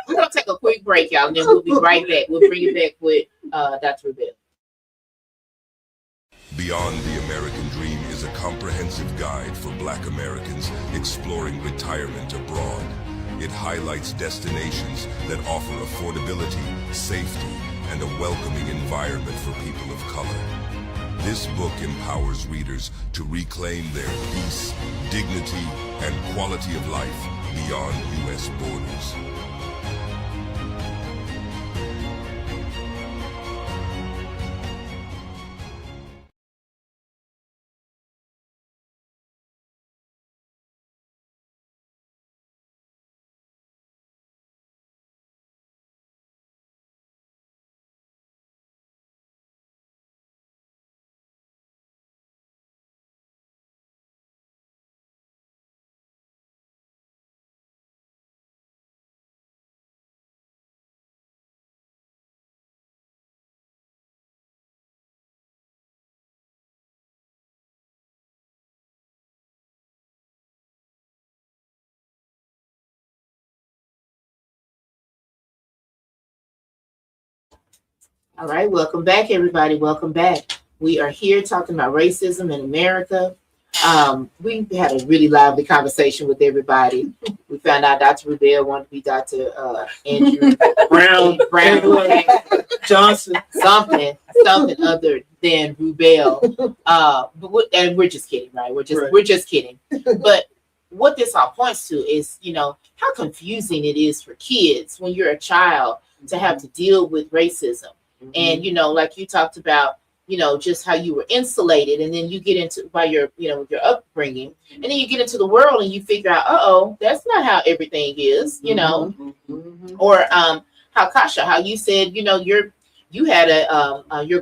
We're gonna take a quick break, y'all, and then we'll be right back. We'll bring it back with Dr. Rubel. Beyond the American Dream is a comprehensive guide for Black Americans exploring retirement abroad. It highlights destinations that offer affordability, safety, and a welcoming environment for people of color. This book empowers readers to reclaim their peace, dignity, and quality of life beyond U.S. borders. All right, welcome back, everybody. Welcome back. We are here talking about racism in America. We had a really lively conversation with everybody. We found out Dr. Rubel wanted to be Dr. Andrew Brown, Johnson. something other than Rubel. And we're just kidding, right? We're just kidding. But what this all points to is, you know, how confusing it is for kids when you're a child to have to deal with racism. And, you know, like you talked about, you know, just how you were insulated, and then you get into by your, you know, your upbringing, and then you get into the world and you figure out, that's not how everything is, you know. Or how Kasha, how you said, you know, you had your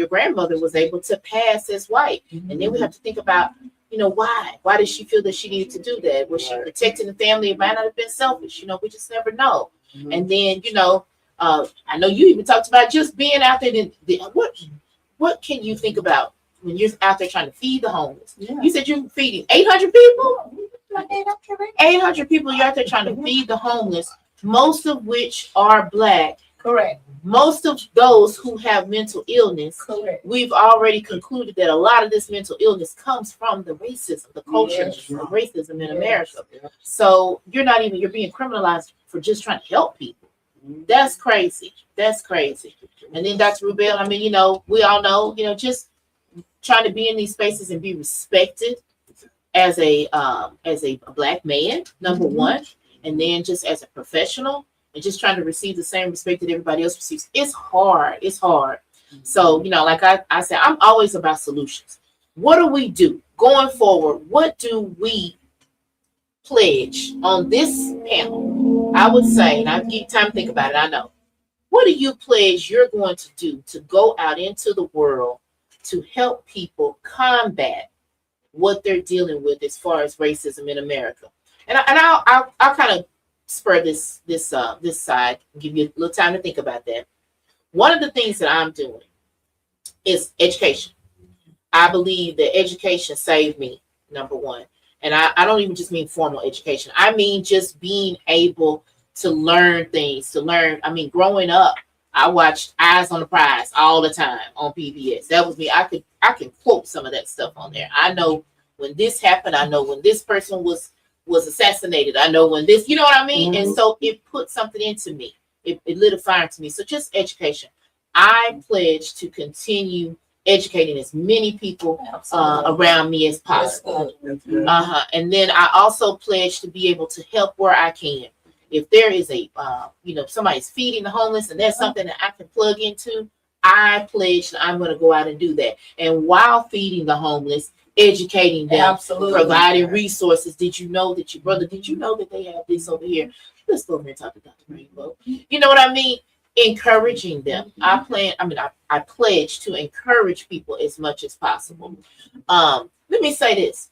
grandmother was able to pass as white, and then we have to think about, you know, why did she feel that she needed to do that? Was she protecting the family? It might not have been selfish, you know, we just never know. And then, you know, I know you even talked about just being out there. What can you think about when you're out there trying to feed the homeless? Yeah. You said you're feeding 800 people? 800 people, you're out there trying to feed the homeless, most of which are Black. Correct. Most of those who have mental illness, Correct. we've already concluded that a lot of this mental illness comes from the racism, the culture Yes. of racism in Yes. America. So you're being criminalized for just trying to help people. That's crazy. That's crazy. And then Dr. Rubel, I mean, we all know, just trying to be in these spaces and be respected as a Black man, number one, and then just as a professional, and just trying to receive the same respect that everybody else receives. It's hard. It's hard. So, like I said, I'm always about solutions. What do we do going forward? What do we pledge on this panel? I would say, and I give you time to think about it, I know. What do you pledge you're going to do to go out into the world to help people combat what they're dealing with as far as racism in America? And I'll kind of spur this side, give you a little time to think about that. One of the things that I'm doing is education. I believe that education saved me, number one. And I don't even just mean formal education. I mean just being able to learn things, I mean, growing up, I watched Eyes on the Prize all the time on PBS. That was me. I can quote some of that stuff on there. I know when this happened. I know when this person was assassinated. I know when this, you know what I mean? And so it put something into me. It lit a fire into me. So just education. I pledge to continue educating as many people around me as possible. And then I also pledge to be able to help where I can. If there is somebody's feeding the homeless and there's something that I can plug into, I pledge that I'm going to go out and do that. And while feeding the homeless, educating them, providing resources. Did you know that your brother, did you know that they have this over here? Let's go over and talk to Dr. Rainbow. You know what I mean? Encouraging them. I pledge to encourage people as much as possible. Let me say this.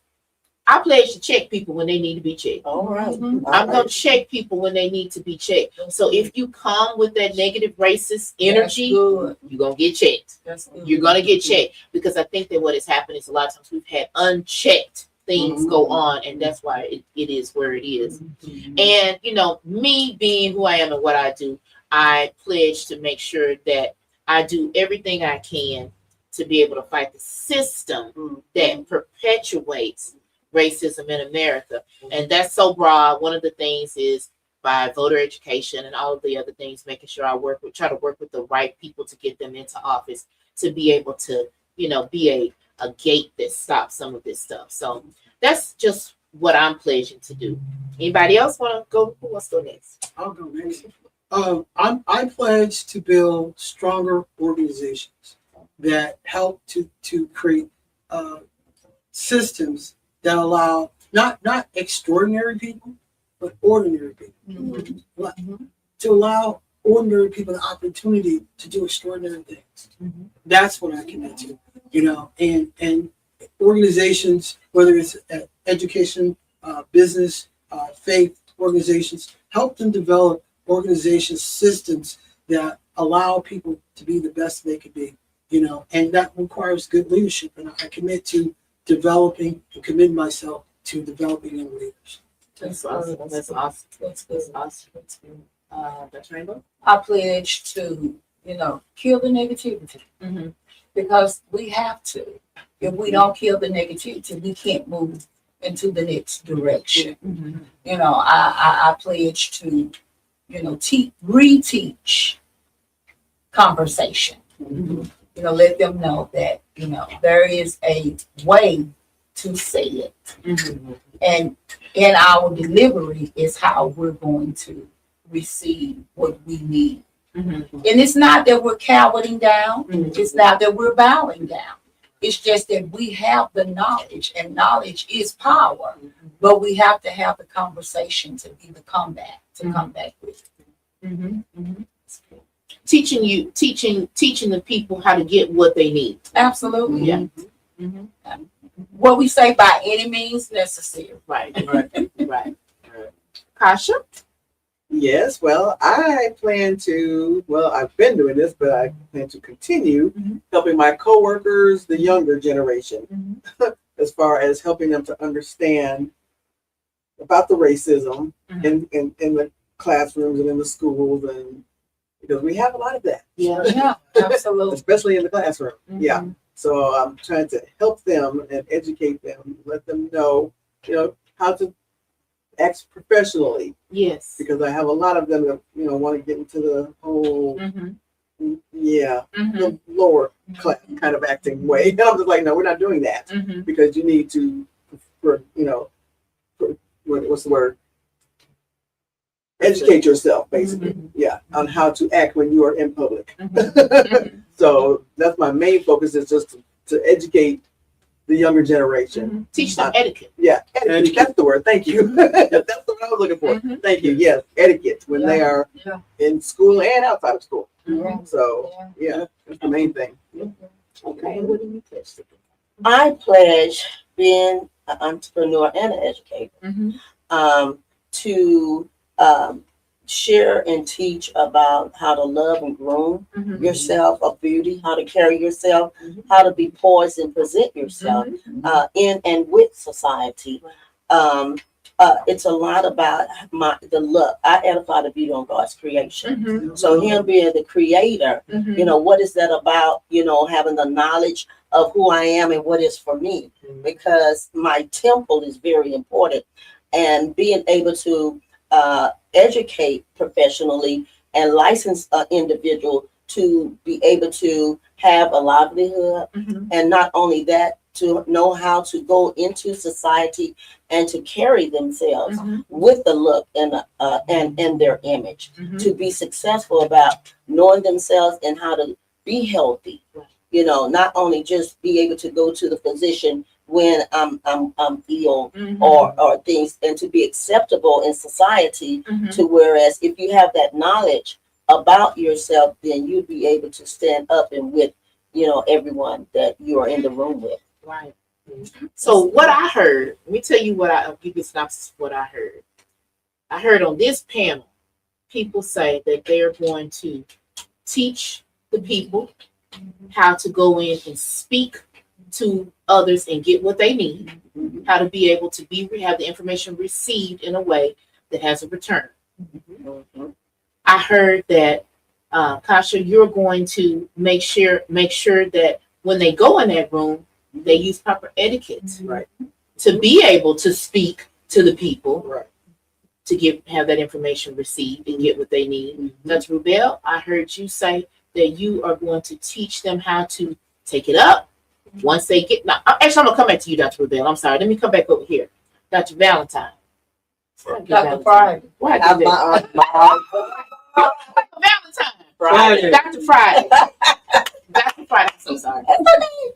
I pledge to check people when they need to be checked. All right. I'm going to check people when they need to be checked. So if you come with that negative racist energy, you're going to get checked. You're going to get checked, because I think that what has happened is a lot of times we've had unchecked things go on, and that's why it is where it is. And, me being who I am and what I do, I pledge to make sure that I do everything I can to be able to fight the system that perpetuates racism in America. And that's so broad. One of the things is by voter education and all of the other things, making sure I try to work with the right people to get them into office, to be able to, be a gate that stops some of this stuff. So that's just what I'm pledging to do. Anybody else want to go? Who wants to go next? I'll go next. I pledge to build stronger organizations that help to create systems that allow not extraordinary people, but ordinary people. To allow ordinary people the opportunity to do extraordinary things. That's what I commit to, and organizations, whether it's education, business, faith organizations, help them develop organization systems that allow people to be the best they could be, and that requires good leadership. And I commit to developing and commit myself to developing young leaders. That's awesome. That's awesome. That's good. Awesome. That's good. Dr. Rainbow? I pledge to, kill the negativity, because we have to. If we don't kill the negativity, we can't move into the next direction. I pledge to, reteach conversation. Let them know that, there is a way to say it. And in our delivery is how we're going to receive what we need. And it's not that we're cowering down. It's not that we're bowing down. It's just that we have the knowledge, and knowledge is power. But we have to have the conversation to be the comeback, to come back with it. Teaching the people how to get what they need. Absolutely. Yeah. What we say, by any means necessary. Right. Kasha? Yes, well, I plan to, I've been doing this, but I plan to continue helping my coworkers, the younger generation, as far as helping them to understand about the racism in the classrooms and in the schools, and because we have a lot of that, Yeah. Yeah, absolutely. especially in the classroom. Mhm. Yeah. So I'm trying to help them and educate them, let them know, how to act professionally, Yes. because I have a lot of them that, want to get into the whole, Mm-hmm. Mm-hmm. the lower class kind of acting way. And I'm just like, no, we're not doing that, Mm-hmm. because you need to, what's the word? Educate yourself, basically. Yeah, on how to act when you are in public. Mm-hmm. So that's my main focus, is just to educate the younger generation. Teach them etiquette. Yeah, etiquette, that's the word. Thank you. That's the word I was looking for. Mhm. Thank you. Yes, etiquette when they are Yeah. in school and outside of school. Yeah. So yeah, that's the main thing. Okay. What do you pledge to do? I pledge being an entrepreneur and an educator Mm-hmm. to share and teach about how to love and groom Mm-hmm. yourself of beauty, how to carry yourself, how to be poised and present yourself in and with society. It's a lot about the look. I edify the beauty on God's creation. Mm-hmm. So him being the creator, Mm-hmm. what is that about? Having the knowledge of who I am and what is for me, because my temple is very important, and being able to educate professionally and license an individual to be able to have a livelihood, Mm-hmm. and not only that, to know how to go into society and to carry themselves Mm-hmm. with the look and their image, Mm-hmm. to be successful about knowing themselves and how to be healthy. Not only just be able to go to the physician when I'm ill Mm-hmm. or things, and to be acceptable in society. Mm-hmm. To whereas if you have that knowledge about yourself, then you'll be able to stand up and with everyone that you are in the room with. Right. So what I heard, let me tell you I'll give you a synopsis of what I heard. I heard on this panel, people say that they're going to teach the people how to go in and speak to others and get what they need, how to be able to have the information received in a way that has a return. I heard that Kasha, you're going to make sure that when they go in that room, they use proper etiquette Right. to be able to speak to the people, Right. to have that information received and get what they need. Dr. Rubel, I heard you say that you are going to teach them how to take it up once they get. Now, actually, I'm gonna come back to you, Dr. Rubel. I'm sorry. Let me come back over here, Dr. Valentine. Dr. Friday. Why Have do that? Valentine. Friday. Dr. Friday. Dr. Friday. I'm so sorry.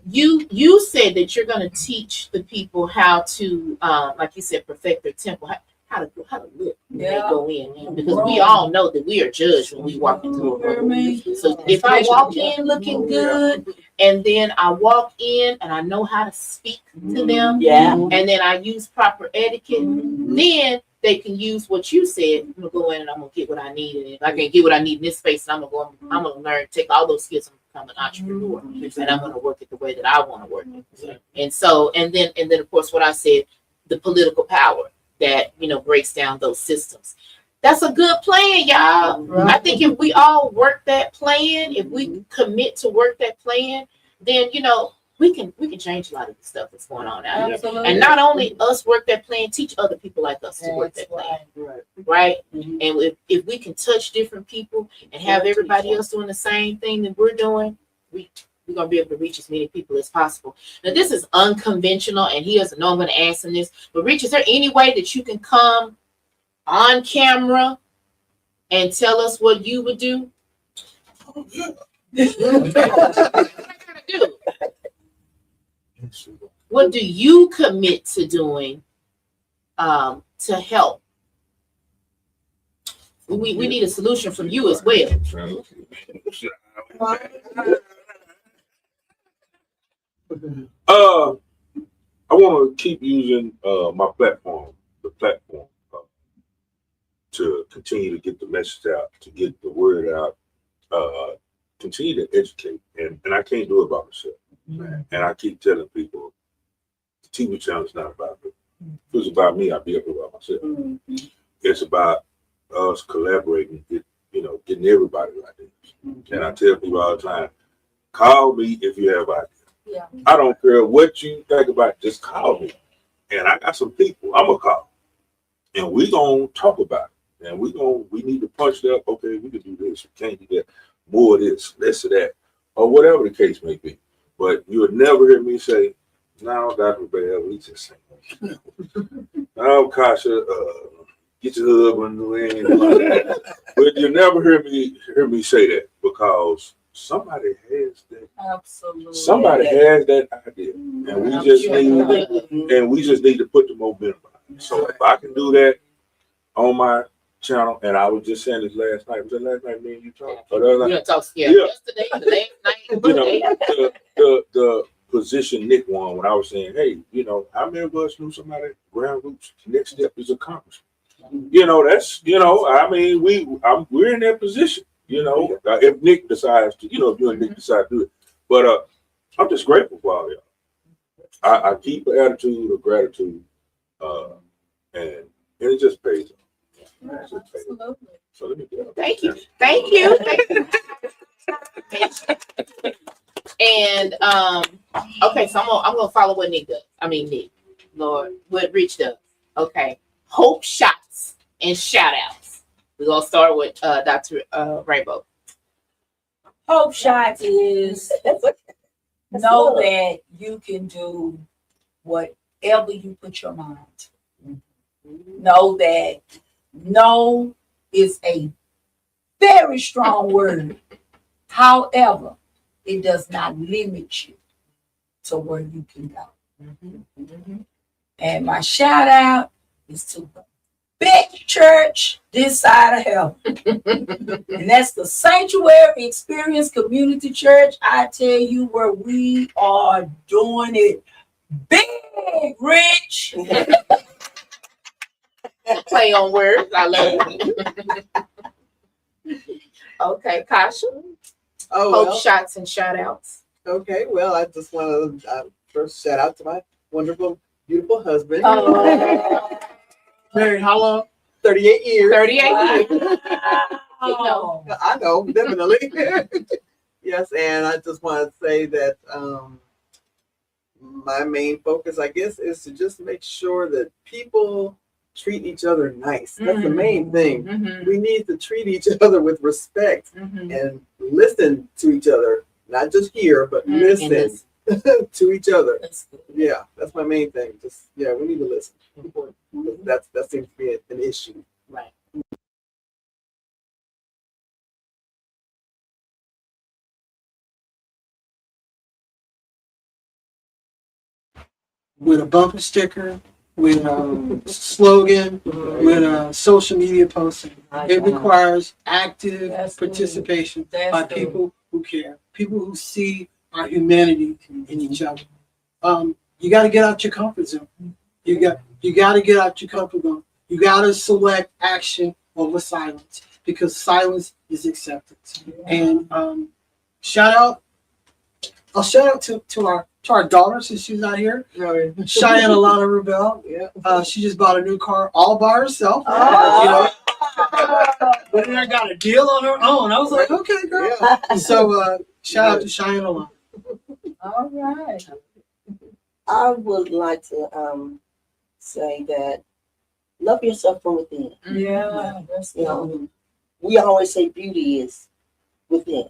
You said that you're going to teach the people how to, like you said, perfect their temple, how to look when they go in, because we all know that we are judged when we walk into a room. So if I walk in looking good, and then I walk in and I know how to speak to them, Yeah. and then I use proper etiquette, then they can use what you said. I'm gonna go in and I'm gonna get what I need, and if I can get what I need in this space, I'm gonna learn, take all those skills and become an entrepreneur, and I'm gonna work it the way that I want to work it. And so, and then of course, what I said, the political power that breaks down those systems. That's a good plan, y'all. I think if we all work that plan, if we commit to work that plan, then we can change a lot of the stuff that's going on out here. Absolutely. And not only us work that plan, teach other people like us to work that plan, right? And if we can touch different people and have everybody else doing the same thing that we're doing, we're gonna be able to reach as many people as possible. Now, this is unconventional, and he doesn't know I'm gonna ask him this, but Rich, is there any way that you can come on camera and tell us what you would do? What I gotta do? What do you commit to doing to help? We need a solution from you as well. I want to keep using my platform, the platform, to continue to get the message out, to get the word out, continue to educate, and I can't do it by myself. And I keep telling people, the TV channel is not about me. If it was about me, I'd be up here by myself. It's about us collaborating, get getting everybody like this. And I tell people all the time, call me if you have ideas. Yeah. I don't care what you think about, just call me. And I got some people I'm gonna call. And we gonna talk about it. And we need to punch it up. Okay, we can do this, we can't do that, more of this, less of that, or whatever the case may be. But you would never hear me say, no, Dr. Bell, we just saying. No, Kasha, get your husband in like that. But you never hear me say that because somebody has that. Absolutely. Somebody has that idea, and we just need to put the momentum on it. So if I can do that on my channel, and I was just saying this last night. Was that last night me and you talked? Or the other night? Yesterday, the last night. You know, the position Nick won when I was saying, hey, you know, how many of us knew somebody ground roots? Next step is accomplishment. You know, that's, you know, I mean, we're in that position. You know, if Nick decides to, you know, if you and Nick decide to do it. But I'm just grateful for all y'all. I keep an attitude of gratitude, and it just pays off. Absolutely. So let me get up. Thank you. Thank you. And okay, so I'm gonna follow what Nick does. I mean Nick, Lord, what Rich does. Okay. Hope shots and shout outs. We're gonna start with Dr. Rainbow. Hope shot is know that you can do whatever you put your mind to. Know that no is a very strong word. However, it does not limit you to where you can go. And my shout out is to the big church this side of heaven. And that's the Sanctuary Experience Community Church. I tell you where we are doing it big, Rich. Play on words. I love it. Okay, Kasha. Oh, Hope shots and shout outs. okay. Well, I just want to first shout out to my wonderful, beautiful husband. Married how long? 38 years. 38 years. Oh. I know, definitely. Yes, and I just want to say that my main focus, I guess, is to just make sure that people treat each other nice. That's the main thing. We need to treat each other with respect and listen to each other, not just hear, but listen to each other. Yeah, that's my main thing. Just we need to listen. That seems to be an issue. Right. With a bumper sticker, with a slogan, with a social media posting. It requires active participation by people who care, people who see our humanity in each other. You got to get out your comfort zone. You got to get out your comfort zone. You got to select action over silence because silence is acceptance. And shout out to our daughter since she's not here. Cheyenne Alana Rubel. Yeah. She just bought a new car all by herself. Oh. But then I got a deal on her own. I was like, okay, girl. Yeah. So shout out to Cheyenne Alana. All right. I would like to say that love yourself from within. Yeah. You know, we always say beauty is within.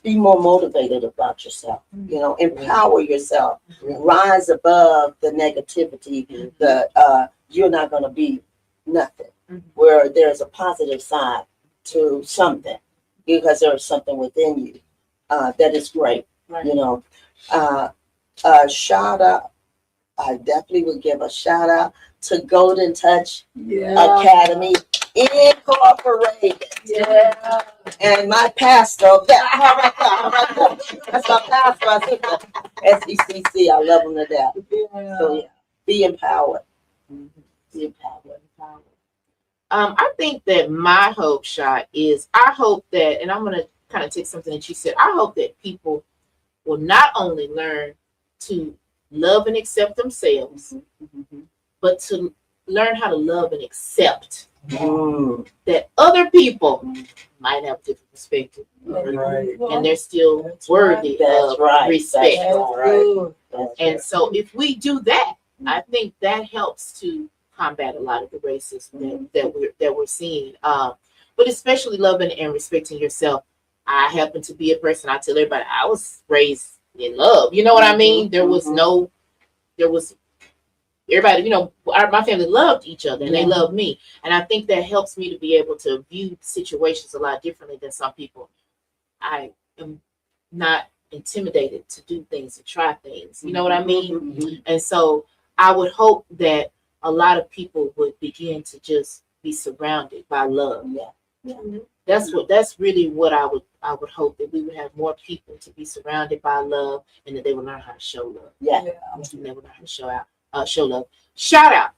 Be more motivated about yourself. You know, empower yourself. Rise above the negativity. You're not going to be nothing. Where there's a positive side to something, because there is something within you that is great. You know, shout out. I definitely would give a shout out to Golden Touch Academy Incorporated. Yeah. And my pastor, that's my pastor, I think, SECC, I love him to death. So yeah, be empowered. Be empowered. I think that my hope shot is I hope that, and I'm going to kind of take something that you said, I hope that people will not only learn to love and accept themselves, but to learn how to love and accept that other people might have a different perspective, Right. and they're still worthy That's of right. respect. That's right. That's And right. so if we do that, I think that helps to combat a lot of the racism that we're seeing. But especially loving and respecting yourself. I happen to be a person, I tell everybody, I was raised in love. You know what I mean? There was everybody, my family loved each other and they loved me. And I think that helps me to be able to view situations a lot differently than some people. I am not intimidated to do things, to try things. You know what I mean? And so I would hope that a lot of people would begin to just be surrounded by love. That's really what I would hope, that we would have more people to be surrounded by love, and that they would learn how to show love. Yeah. And they would learn how to show love. Shout out.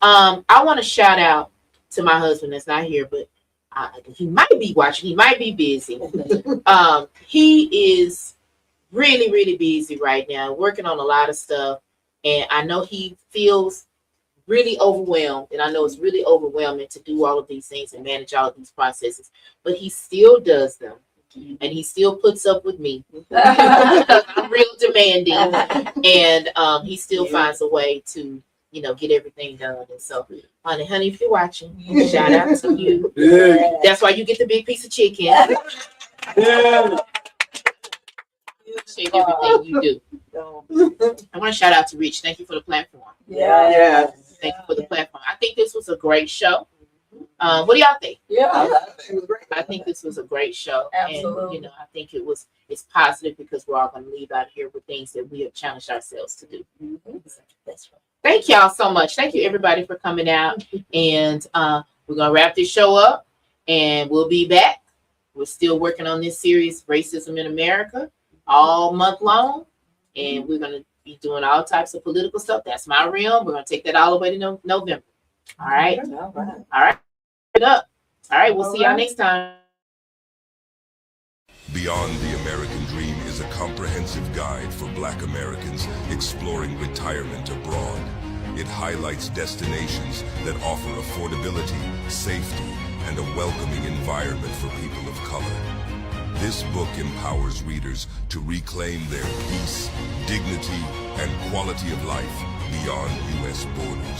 I want to shout out to my husband that's not here, but he might be watching. He might be busy. He is really, really busy right now, working on a lot of stuff, and I know he feels really overwhelmed, and I know it's really overwhelming to do all of these things and manage all of these processes, but he still does them, and he still puts up with me. I'm real demanding, and he still finds a way to get everything done. And so, honey, if you're watching, shout out to you. Yeah. That's why you get the big piece of chicken. Yeah. Appreciate everything you do. I want to shout out to Rich. Thank you for the platform. Yeah. Thank you for the platform. I think this was a great show. What do y'all think? Yeah. It was great. I think this was a great show. Absolutely. And I think it's positive, because we're all going to leave out here with things that we have challenged ourselves to do. That's right. Thank y'all so much. Thank you everybody for coming out. And we're going to wrap this show up, and we'll be back. We're still working on this series, Racism in America, all month long. And we're going to be doing all types of political stuff. That's my realm. We're going to take that all the way to November. All right. All right. All right. It up. All right. We'll see y'all next time. Beyond the American Dream is a comprehensive guide for Black Americans exploring retirement abroad. It highlights destinations that offer affordability, safety, and a welcoming environment for people of color. This book empowers readers to reclaim their peace, dignity, and quality of life beyond U.S. borders.